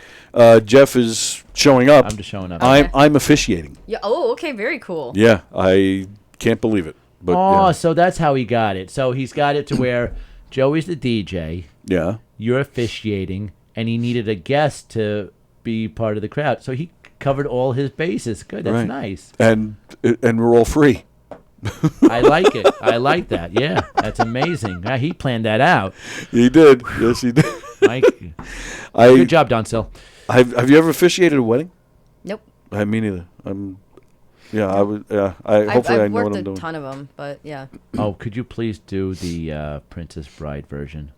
Jeff is showing up. I'm just showing up. I'm officiating. Yeah. Oh, okay. Very cool. Yeah, I can't believe it. But Oh, yeah. so that's how he got it. So he's got it to where Joey's the DJ, Yeah. you're officiating, and he needed a guest to be part of the crowd. So he covered all his bases. Good, that's Right. nice. And we're all free. I like it. I like that. Yeah, that's amazing. He planned that out. He did. Yes, he did. Mike, good job, Don Sill. Have you ever officiated a wedding? Nope. Me neither. Yeah, I would. Yeah, hopefully I I've know what worked I'm a doing. ton of them, but yeah. Oh, could you please do the Princess Bride version?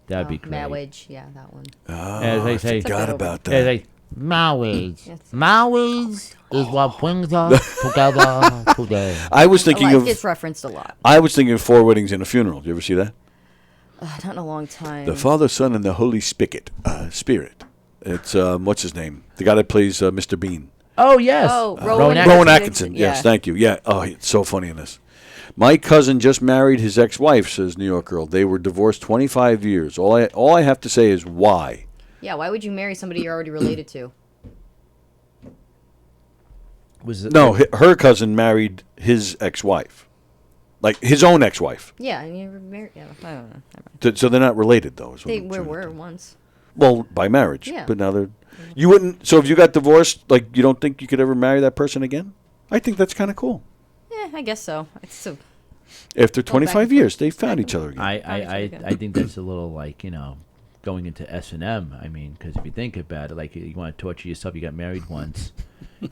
That'd be great. Marriage. Yeah, that one. As they say, Forgot about as that. they marriage. Yes. Marriage is what brings us together today. I was thinking of. It's referenced a lot. I was thinking of 4 weddings and a funeral. Did you ever see that? Not in a long time. The Father, Son, and the Holy Spirit. It's what's his name? The guy that plays Mr. Bean. Oh yes. Oh, Rowan Rowan Atkinson. Atkinson. Yes, thank you. Yeah. Oh, it's so funny in this. My cousin just married his ex-wife, says New York Girl. They were divorced 25 years. All I have to say is why. Yeah, why would you marry somebody you're already related to? Was it? No, her cousin married his ex-wife, like his own ex-wife. Yeah, and you were married. Yeah, I don't know. Never mind. So they're not related, though. Is what They I'm trying to were tell. once. Well, by marriage. Yeah. But now they're. You wouldn't. So if you got divorced, like you don't think you could ever marry that person again? I think that's kind of cool. Yeah, I guess so. It's so. After back 25 and years, forth. they found each other again. I think that's a little like going into S&M. I mean, because if you think about it, like you want to torture yourself, you got married once,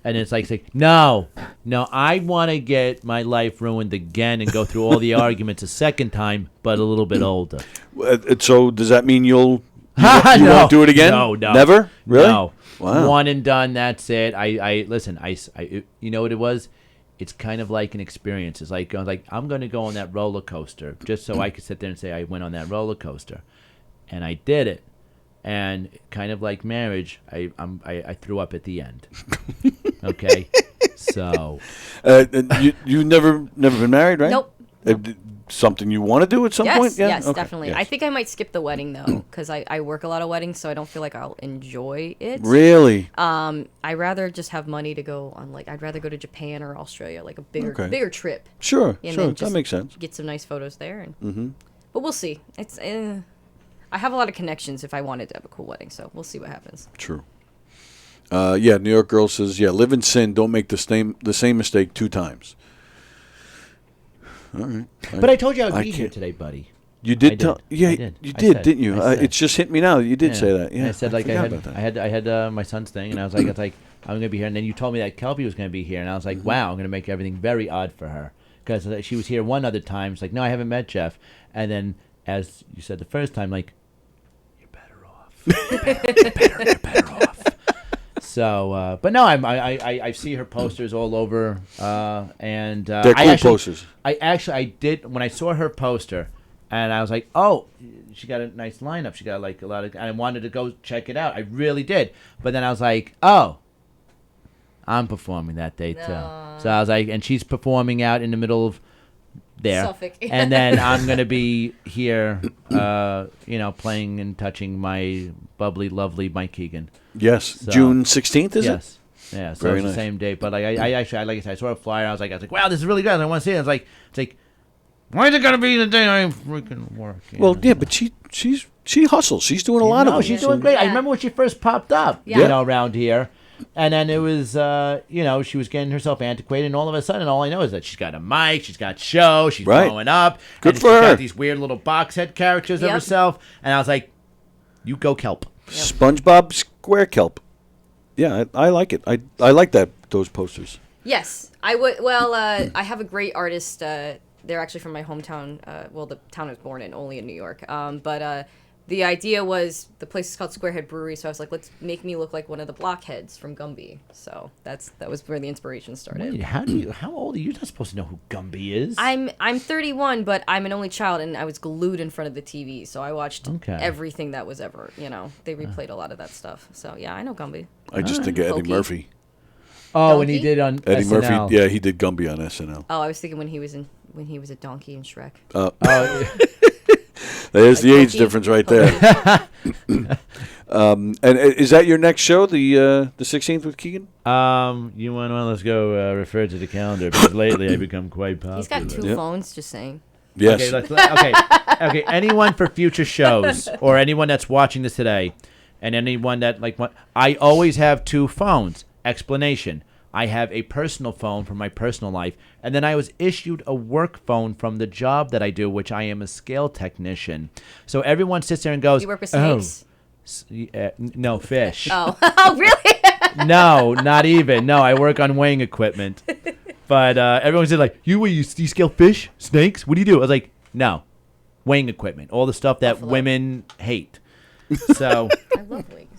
and it's like no, I want to get my life ruined again and go through all the arguments a second time, but a little bit older. So does that mean you No. won't do it again? No, Never? Really? No. Wow. One and done. That's it. I listen. I you know what it was? it's kind of like an experience. It's like I'm going to go on that roller coaster just so I could sit there and say I went on that roller coaster, and I did it. And kind of like marriage, I threw up at the end. Okay, so You never been married, right? Nope. Something you want to do at some Yes, point? Yeah? yes, Okay, definitely. yes. I think I might skip the wedding though, because I work a lot of weddings, so I don't feel like I'll enjoy it. Really? I'd rather just have money to go on. Like, I'd rather go to Japan or Australia, like a bigger trip. Sure, And sure. then That just makes sense. Get some nice photos there, but we'll see. It's I have a lot of connections if I wanted to have a cool wedding, so we'll see what happens. True. Yeah, New York Girl says, live in sin. Don't make the same mistake 2 times. All right. But I told you I would I be here can't- today, buddy. You did I tell. did. Yeah, I did. you I did, said- didn't you? I said. It's just hit me now. You did Yeah. say that. Yeah. And I said like I forgot about that. had my son's thing, and I was like I'm gonna be here, and then you told me that Kelby was gonna be here, and I was like, wow, I'm gonna make everything very odd for her because she was here one other time. She's like, no, I haven't met Jeff, and then as you said the first time, like, you're better off. You're better off. So, but no, I see her posters all over, and They're cool posters. I did when I saw her poster, and I was like, oh, she got a nice lineup. She got like a lot of. I wanted to go check it out. I really did, but then I was like, oh, I'm performing that day too. So I was like, and she's performing out in the middle of there, Suffolk. and then I'm gonna be here, playing and touching my bubbly, lovely Mike Keegan. Yes. So- June 16th, is Yes. Yeah, so Very it's nice. the same date. But like I actually, like I said, I saw a flyer. I was like, wow, this is really good. I want to see it. It's like, why is it gonna be the day I freaking work? it? Well, yeah, but she hustles. She's doing a lot of No, it. she's doing great. I Yeah. remember when she first popped up, Yeah. around here. And then it was, she was getting herself antiquated, and all of a sudden, all I know is that she's got a mic, she's got show, she's Right. blowing up. Good and for she's her. got these weird little box head characters of Yep. herself. And I was like, you go kelp. SpongeBob Square Kelp. Yeah, I like it. I like those posters. Yes, I would. Well, I have a great artist. They're actually from my hometown. Well, the town I was born in, only in New York. But the idea was the place is called Squarehead Brewery, so I was like, let's make me look like one of the blockheads from Gumby. So that was where the inspiration started. Wait, how old are you? You're not supposed to know who Gumby is. I'm 31, but I'm an only child, and I was glued in front of the TV, so I watched Okay. everything that was ever. They replayed a lot of that stuff. So yeah, I know Gumby. I just think of Eddie Pokey. Murphy. Oh, when he Donkey? did on Eddie SNL. Murphy. Yeah, he did Gumby on SNL. Oh, I was thinking when he was a donkey in Shrek. Oh, There's the Like age Pokey. difference right there. And is that your next show, the 16th with Keegan? you want to let's go refer to the calendar because lately I've become quite popular. He's got 2 Yeah. phones. Just saying. Yes. Okay. Anyone for future shows or anyone that's watching this today, and anyone that I always have 2 phones. Explanation: I have a personal phone for my personal life, and then I was issued a work phone from the job that I do, which I am a scale technician. So everyone sits there and goes, You work with "Oh, snakes? no fish." Oh, oh, really? No, not even. No, I work on weighing equipment. But everyone said like, you scale fish, snakes? What do you do? I was like, no, weighing equipment, all the stuff that Buffalo. women hate. So I love wings.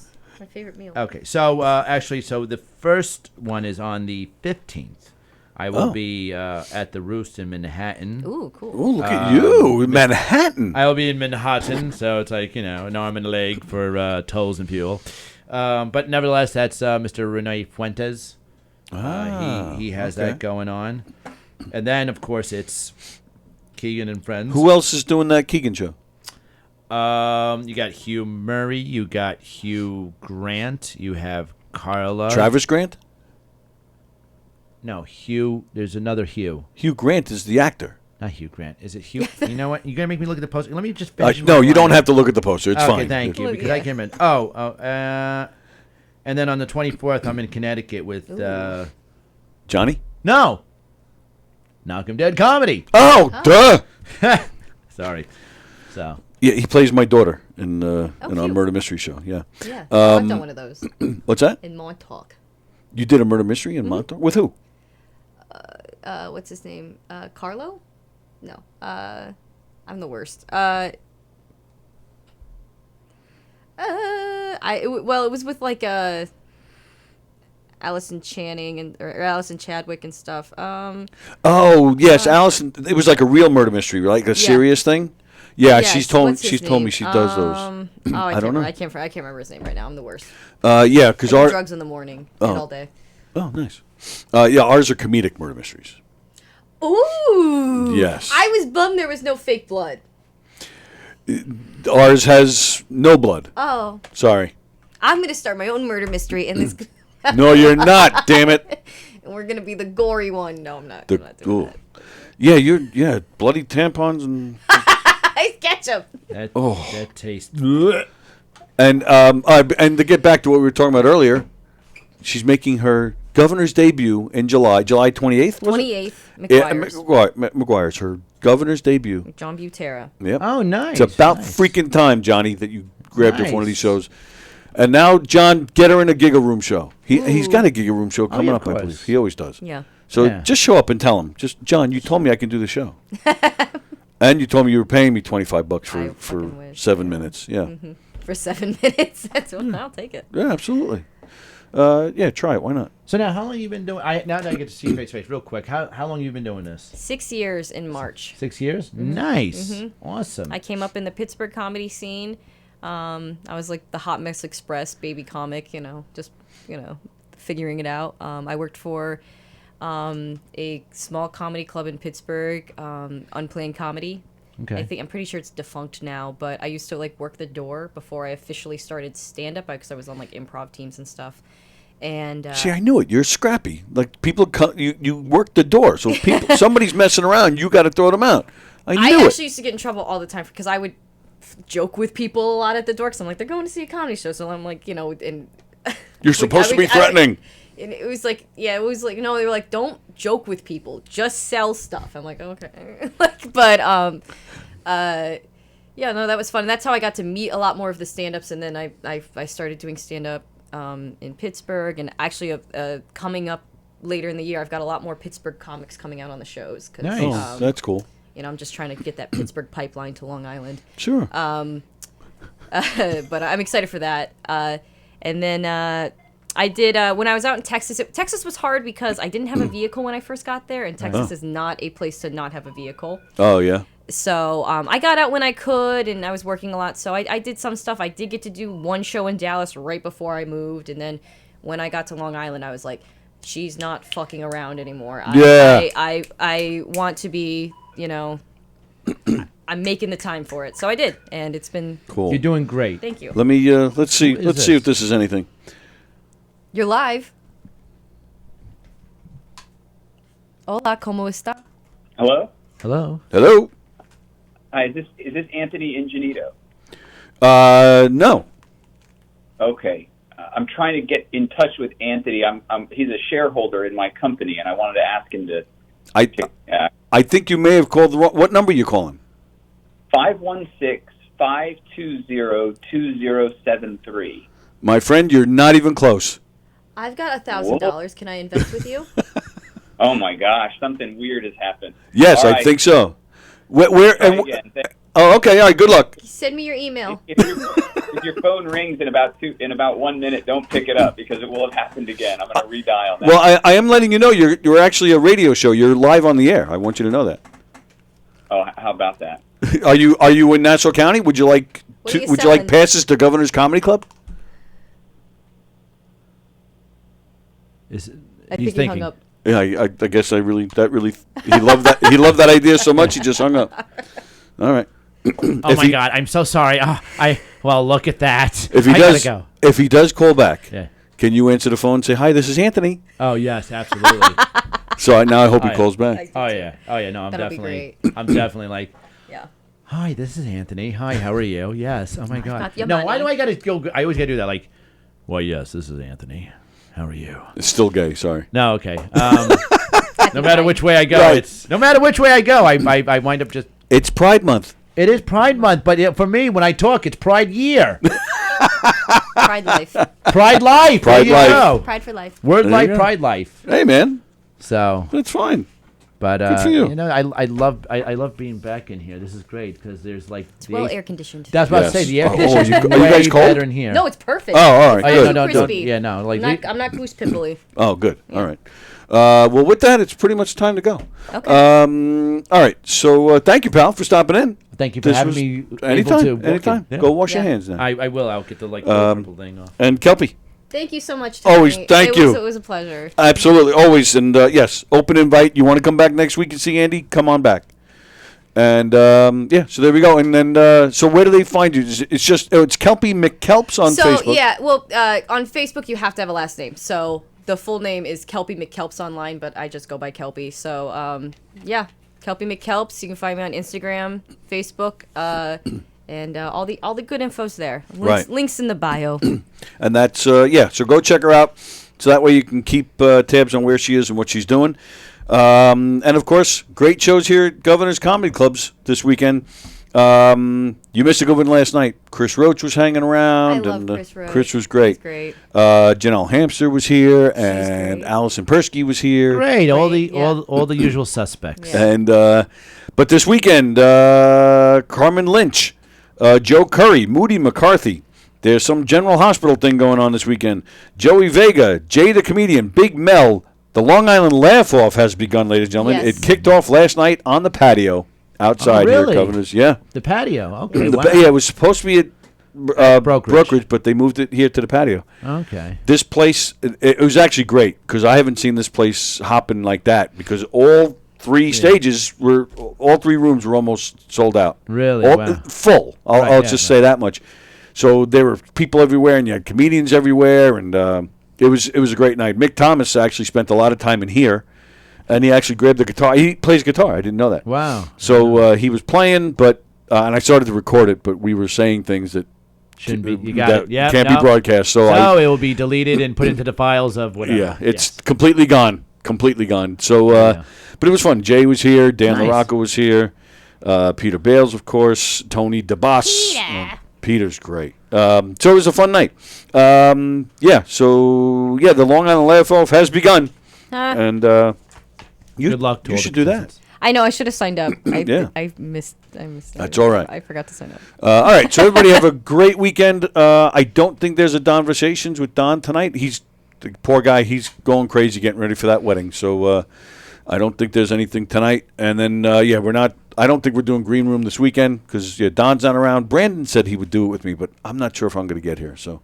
My favorite meal. okay, so actually, the first one is on the 15th. I will be at the Roost in Manhattan. Ooh, cool. Oh, look at you, Manhattan. I will be in Manhattan, so it's like an arm and a leg for tolls and fuel. But nevertheless, that's Mr. Rene Fuentes. He has okay. that going on. And then, of course, it's Keegan and Friends. Who else is doing that Keegan show? You got Hugh Murray. You got Hugh Grant. You have Carla. Travis Grant? No, Hugh. There's another Hugh. Hugh Grant is the actor. Not Hugh Grant. Is it Hugh? You know what? You're going to make me look at the poster. Let me just finish. No, my you don't line. have to look at the poster. It's Okay, fine. thank you. Look, Because I yeah. can't remember. And then on the 24th, I'm in Connecticut with Johnny? no, Malcolm Dead Comedy. Oh, duh. Sorry. So Yeah, he plays my daughter in our cute. murder mystery show. Yeah. Yeah, I've done one of those What's that? in Montauk. You did a murder mystery in Montauk? With who? What's his name? Carlo? No. I'm the worst. It was with like a. Allison Channing or Allison Chadwick and stuff. Oh yes, Allison. It was like a real murder mystery, like a serious thing. Yeah, Yes, she's told what's his me name? she does those. I don't know. I can't remember his name right now. I'm the worst. Yeah, because I do our drugs in the morning and all day. oh nice. Yeah, ours are comedic murder mysteries. Ooh. Yes. I was bummed there was no fake blood. Ours has no blood. Oh. Sorry. I'm gonna start my own murder mystery, and this. No, you're not. Damn it. And we're gonna be the gory one. No, I'm not. The- I'm not doing ooh. Yeah, bloody tampons and. that. It's ketchup. That tastes. And to get back to what we were talking about earlier, she's making her governor's debut in July 28th. Was it? 28th. Yeah, McGuire's. McGuire's her governor's debut. John Butera. Yep. Oh, nice. It's about nice. freaking time, Johnny, that you grabbed her for one of these Nice. shows. And now, John, get her in a Giga Room show. He's got a Giga Room show coming yeah, up, of I course. believe. He always does. Yeah. So Yeah. just show up and tell him. Just John, you told me I can do the show. And you told me you were paying me $25 I for fucking wish. 7 minutes. Yeah. For 7 minutes. That's what I'll take it. Yeah, absolutely. Yeah, try it. Why not? So now, how long have you been doing? Now that I get to see you face to face, real quick. How long have you been doing this? 6 years in March. 6 years. Nice. Awesome. I came up in the Pittsburgh comedy scene. I was like the Hot Mess Express baby comic, just figuring it out. I worked for a small comedy club in Pittsburgh, Unplanned Comedy. Okay. I'm pretty sure it's defunct now, but I used to like work the door before I officially started stand up because I was on like improv teams and stuff. And See, I knew it. You're scrappy. Like people, you work the door. So if people, somebody's messing around, you got to throw them out. I I knew actually used to get in trouble all the time because I would joke with people a lot at the door because I'm like, they're going to see a comedy show, so I'm like, and You're supposed to be threatening. And it was like, they were like, don't joke with people, just sell stuff. I'm like, okay, that was fun. And that's how I got to meet a lot more of the stand-ups, and then I started doing stand-up in Pittsburgh, and actually coming up later in the year, I've got a lot more Pittsburgh comics coming out on the shows. 'Cause, Nice. Oh, that's cool. I'm just trying to get that Pittsburgh pipeline to Long Island. Sure. But I'm excited for that. And then I did when I was out in Texas. Texas was hard because I didn't have a vehicle when I first got there, and Texas is not a place to not have a vehicle. Oh yeah. So I got out when I could, and I was working a lot. So I did some stuff. I did get to do one show in Dallas right before I moved, and then when I got to Long Island, I was like, she's not fucking around anymore. Yeah. I want to be, I'm making the time for it. So I did, and it's been Cool. You're doing great. Thank you. Let me let's see. is Let's see this? if this is anything. You're live. Hola, ¿cómo está? Hello? Hello. Hello. Hi, is this Anthony Ingenito? No. Okay. I'm trying to get in touch with Anthony. He's a shareholder in my company, and I wanted to ask him to I think you may have called the wrong. What number are you calling? 516-520-2073. My friend, you're not even close. I've got $1,000. Can I invest with you? Oh my gosh, something weird has happened. Yes, All I right. think so. Where Try and again. oh, okay. All right. Good luck. Send me your email. If your phone rings in about 1 minute, don't pick it up because it will have happened again. I'm going to redial that. Well, I am letting you know you're actually a radio show. You're live on the air. I want you to know that. Oh, how about that? Are you in Nassau County? Would you like What are you would you like selling? passes to Governor's Comedy Club? I He's think he thinking. hung up. Yeah, I guess he loved that idea so much he just hung up. All right. Oh If my he- God, I'm so sorry. Well, look at that. If he I does, gotta go. if he does call back, Yeah. can you answer the phone and say, "Hi, this is Anthony"? Oh yes, absolutely. So now I hope he yeah. calls back. Oh yeah. No, I'm That'll be definitely. great. I'm definitely like. Yeah. Hi, this is Anthony. Hi, how are you? Yes. Oh my God. not your No, money. why do I gotta go? I always gotta do that. Like, well, yes, this is Anthony. How are you? It's still gay. Sorry. No, okay. No matter which way I go, Right. it's no matter which way I go, I wind up just. It's Pride Month. It is Pride Month, but for me, when I talk, it's Pride Year, Pride life. Pride Life. Pride there you life. go. Pride for life. Word There life, you go. Pride Life. Hey, man, So, that's fine. But Good for you. I love being back in here. This is great because there's like It's well air conditioned. That's what I Yes. say. The air Oh, conditioning you- is are you way guys cold? better in here. No, it's perfect. Oh, all right, Oh, yeah, good. no, no, Crispy. yeah, no. Like I'm not goose pimply. Oh, good. All right. Well, with that, it's pretty much time to go. Okay. All right. So thank you, pal, for stopping in. thank you for This having was me. anytime. Able to walk Anytime. in. Yeah. Go wash your Yeah. hands now. I will. I'll get the purple thing off. And Kelpie. Thank you so much, Tony. Always, thank you. It was a pleasure. Absolutely, always, and yes, open invite. You want to come back next week and see Andy? Come on back. And yeah, so there we go. And then, so where do they find you? It's just it's Kelpie McKelps on Facebook. Yeah, well, on Facebook you have to have a last name. So the full name is Kelpie McKelps online, but I just go by Kelpie. So yeah, Kelpie McKelps. You can find me on Instagram, Facebook, and all the good info's there. Right. Links in the bio. And that's yeah. So go check her out, so that way you can keep tabs on where she is and what she's doing. And of course, great shows here at Governor's Comedy Clubs this weekend. You missed a good one last night. Chris Roach was hanging around, I love and Chris Roach. Chris was great. He's great. Janelle Hamster was here, and great. Allison Persky was here. Great. All the Great, yeah. all the usual suspects. Yeah. And but this weekend, Carmen Lynch, Joe Curry, Moody McCarthy. There's some General Hospital thing going on this weekend. Joey Vega, Jay the Comedian, Big Mel. The Long Island Laugh-Off has begun, ladies and gentlemen. Yes. It kicked off last night on the patio outside here really? at Governor's. Yeah. The patio. Okay. The Wow. yeah, it was supposed to be at Brokerage. but they moved it here to the patio. Okay. This place, it was actually great because I haven't seen this place hopping like that because all three rooms were almost sold out. Really? All, Wow. full. I'll Right, just yeah, say that much. So there were people everywhere, and you had comedians everywhere, and it was a great night. Mick Thomas actually spent a lot of time in here, and he actually grabbed the guitar. He plays guitar. I didn't know that. Wow. So he was playing, but and I started to record it, but we were saying things that Shouldn't be. You got that it. Yeah. can't be broadcast. So it will be deleted and put into the files of whatever. yeah, it's Yes. completely gone. Completely gone. So, but it was fun. Jay was here. Dan Nice. LaRocca was here. Peter Bales, of course. Tony DeBoss. Peter's great. So it was a fun night. Yeah. So yeah, the Long Island Laugh-Off has begun, and you Good luck to you all should the do that. contestants. I know I should have signed up. Yeah. I missed. That's all right. I forgot to sign up. All right. So everybody have a great weekend. I don't think there's a Donversations with Don tonight. He's the poor guy. He's going crazy getting ready for that wedding. So I don't think there's anything tonight. And then yeah, we're not. I don't think we're doing Green Room this weekend because Don's not around. Brandon said he would do it with me, but I'm not sure if I'm going to get here. So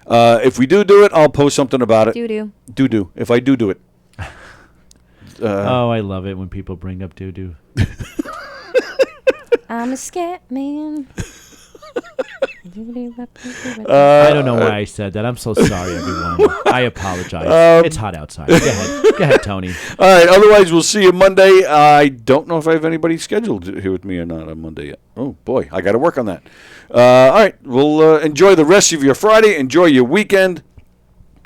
if we do it, I'll post something about it. Do. If I do it. Oh, I love it when people bring up doo-doo. I'm a scat man. I don't know why I said that. I'm so sorry, everyone. I apologize. It's hot outside. Go ahead, Tony. All right. Otherwise, we'll see you Monday. I don't know if I have anybody scheduled here with me or not on Monday yet. Oh, boy. I got to work on that. All right. We'll enjoy the rest of your Friday. Enjoy your weekend.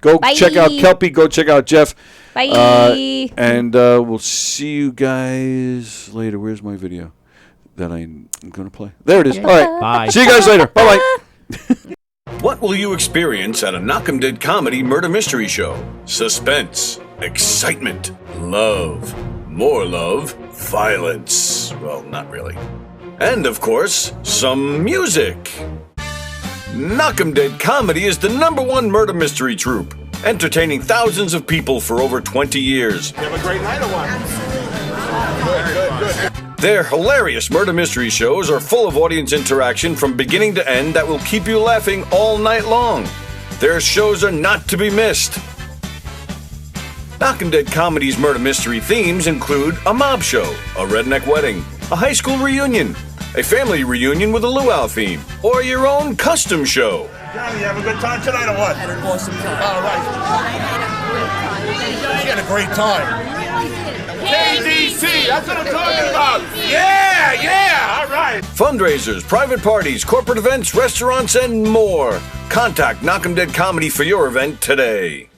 Go Bye. check out Kelpie. Go check out Jeff. Bye. And we'll see you guys later. Where's my video that I'm going to play? There it is. All right. Bye. See you guys later. Bye-bye. What will you experience at a Knock 'em Dead comedy murder mystery show? Suspense, excitement, love, more love, violence. Well, not really. And of course, some music. Knock 'em Dead Comedy is the #1 murder mystery troupe, entertaining thousands of people for over 20 years. You have a great night or what? Good. Their hilarious murder mystery shows are full of audience interaction from beginning to end that will keep you laughing all night long. Their shows are not to be missed. Knock 'em Dead Comedy's murder mystery themes include a mob show, a redneck wedding, a high school reunion, a family reunion with a luau theme, or your own custom show. Johnny, you have a good time tonight or what? Had an awesome time. All right. You had a great time. KDC, that's what I'm talking about. Yeah, all right. Fundraisers, private parties, corporate events, restaurants, and more. Contact Knock 'em Dead Comedy for your event today.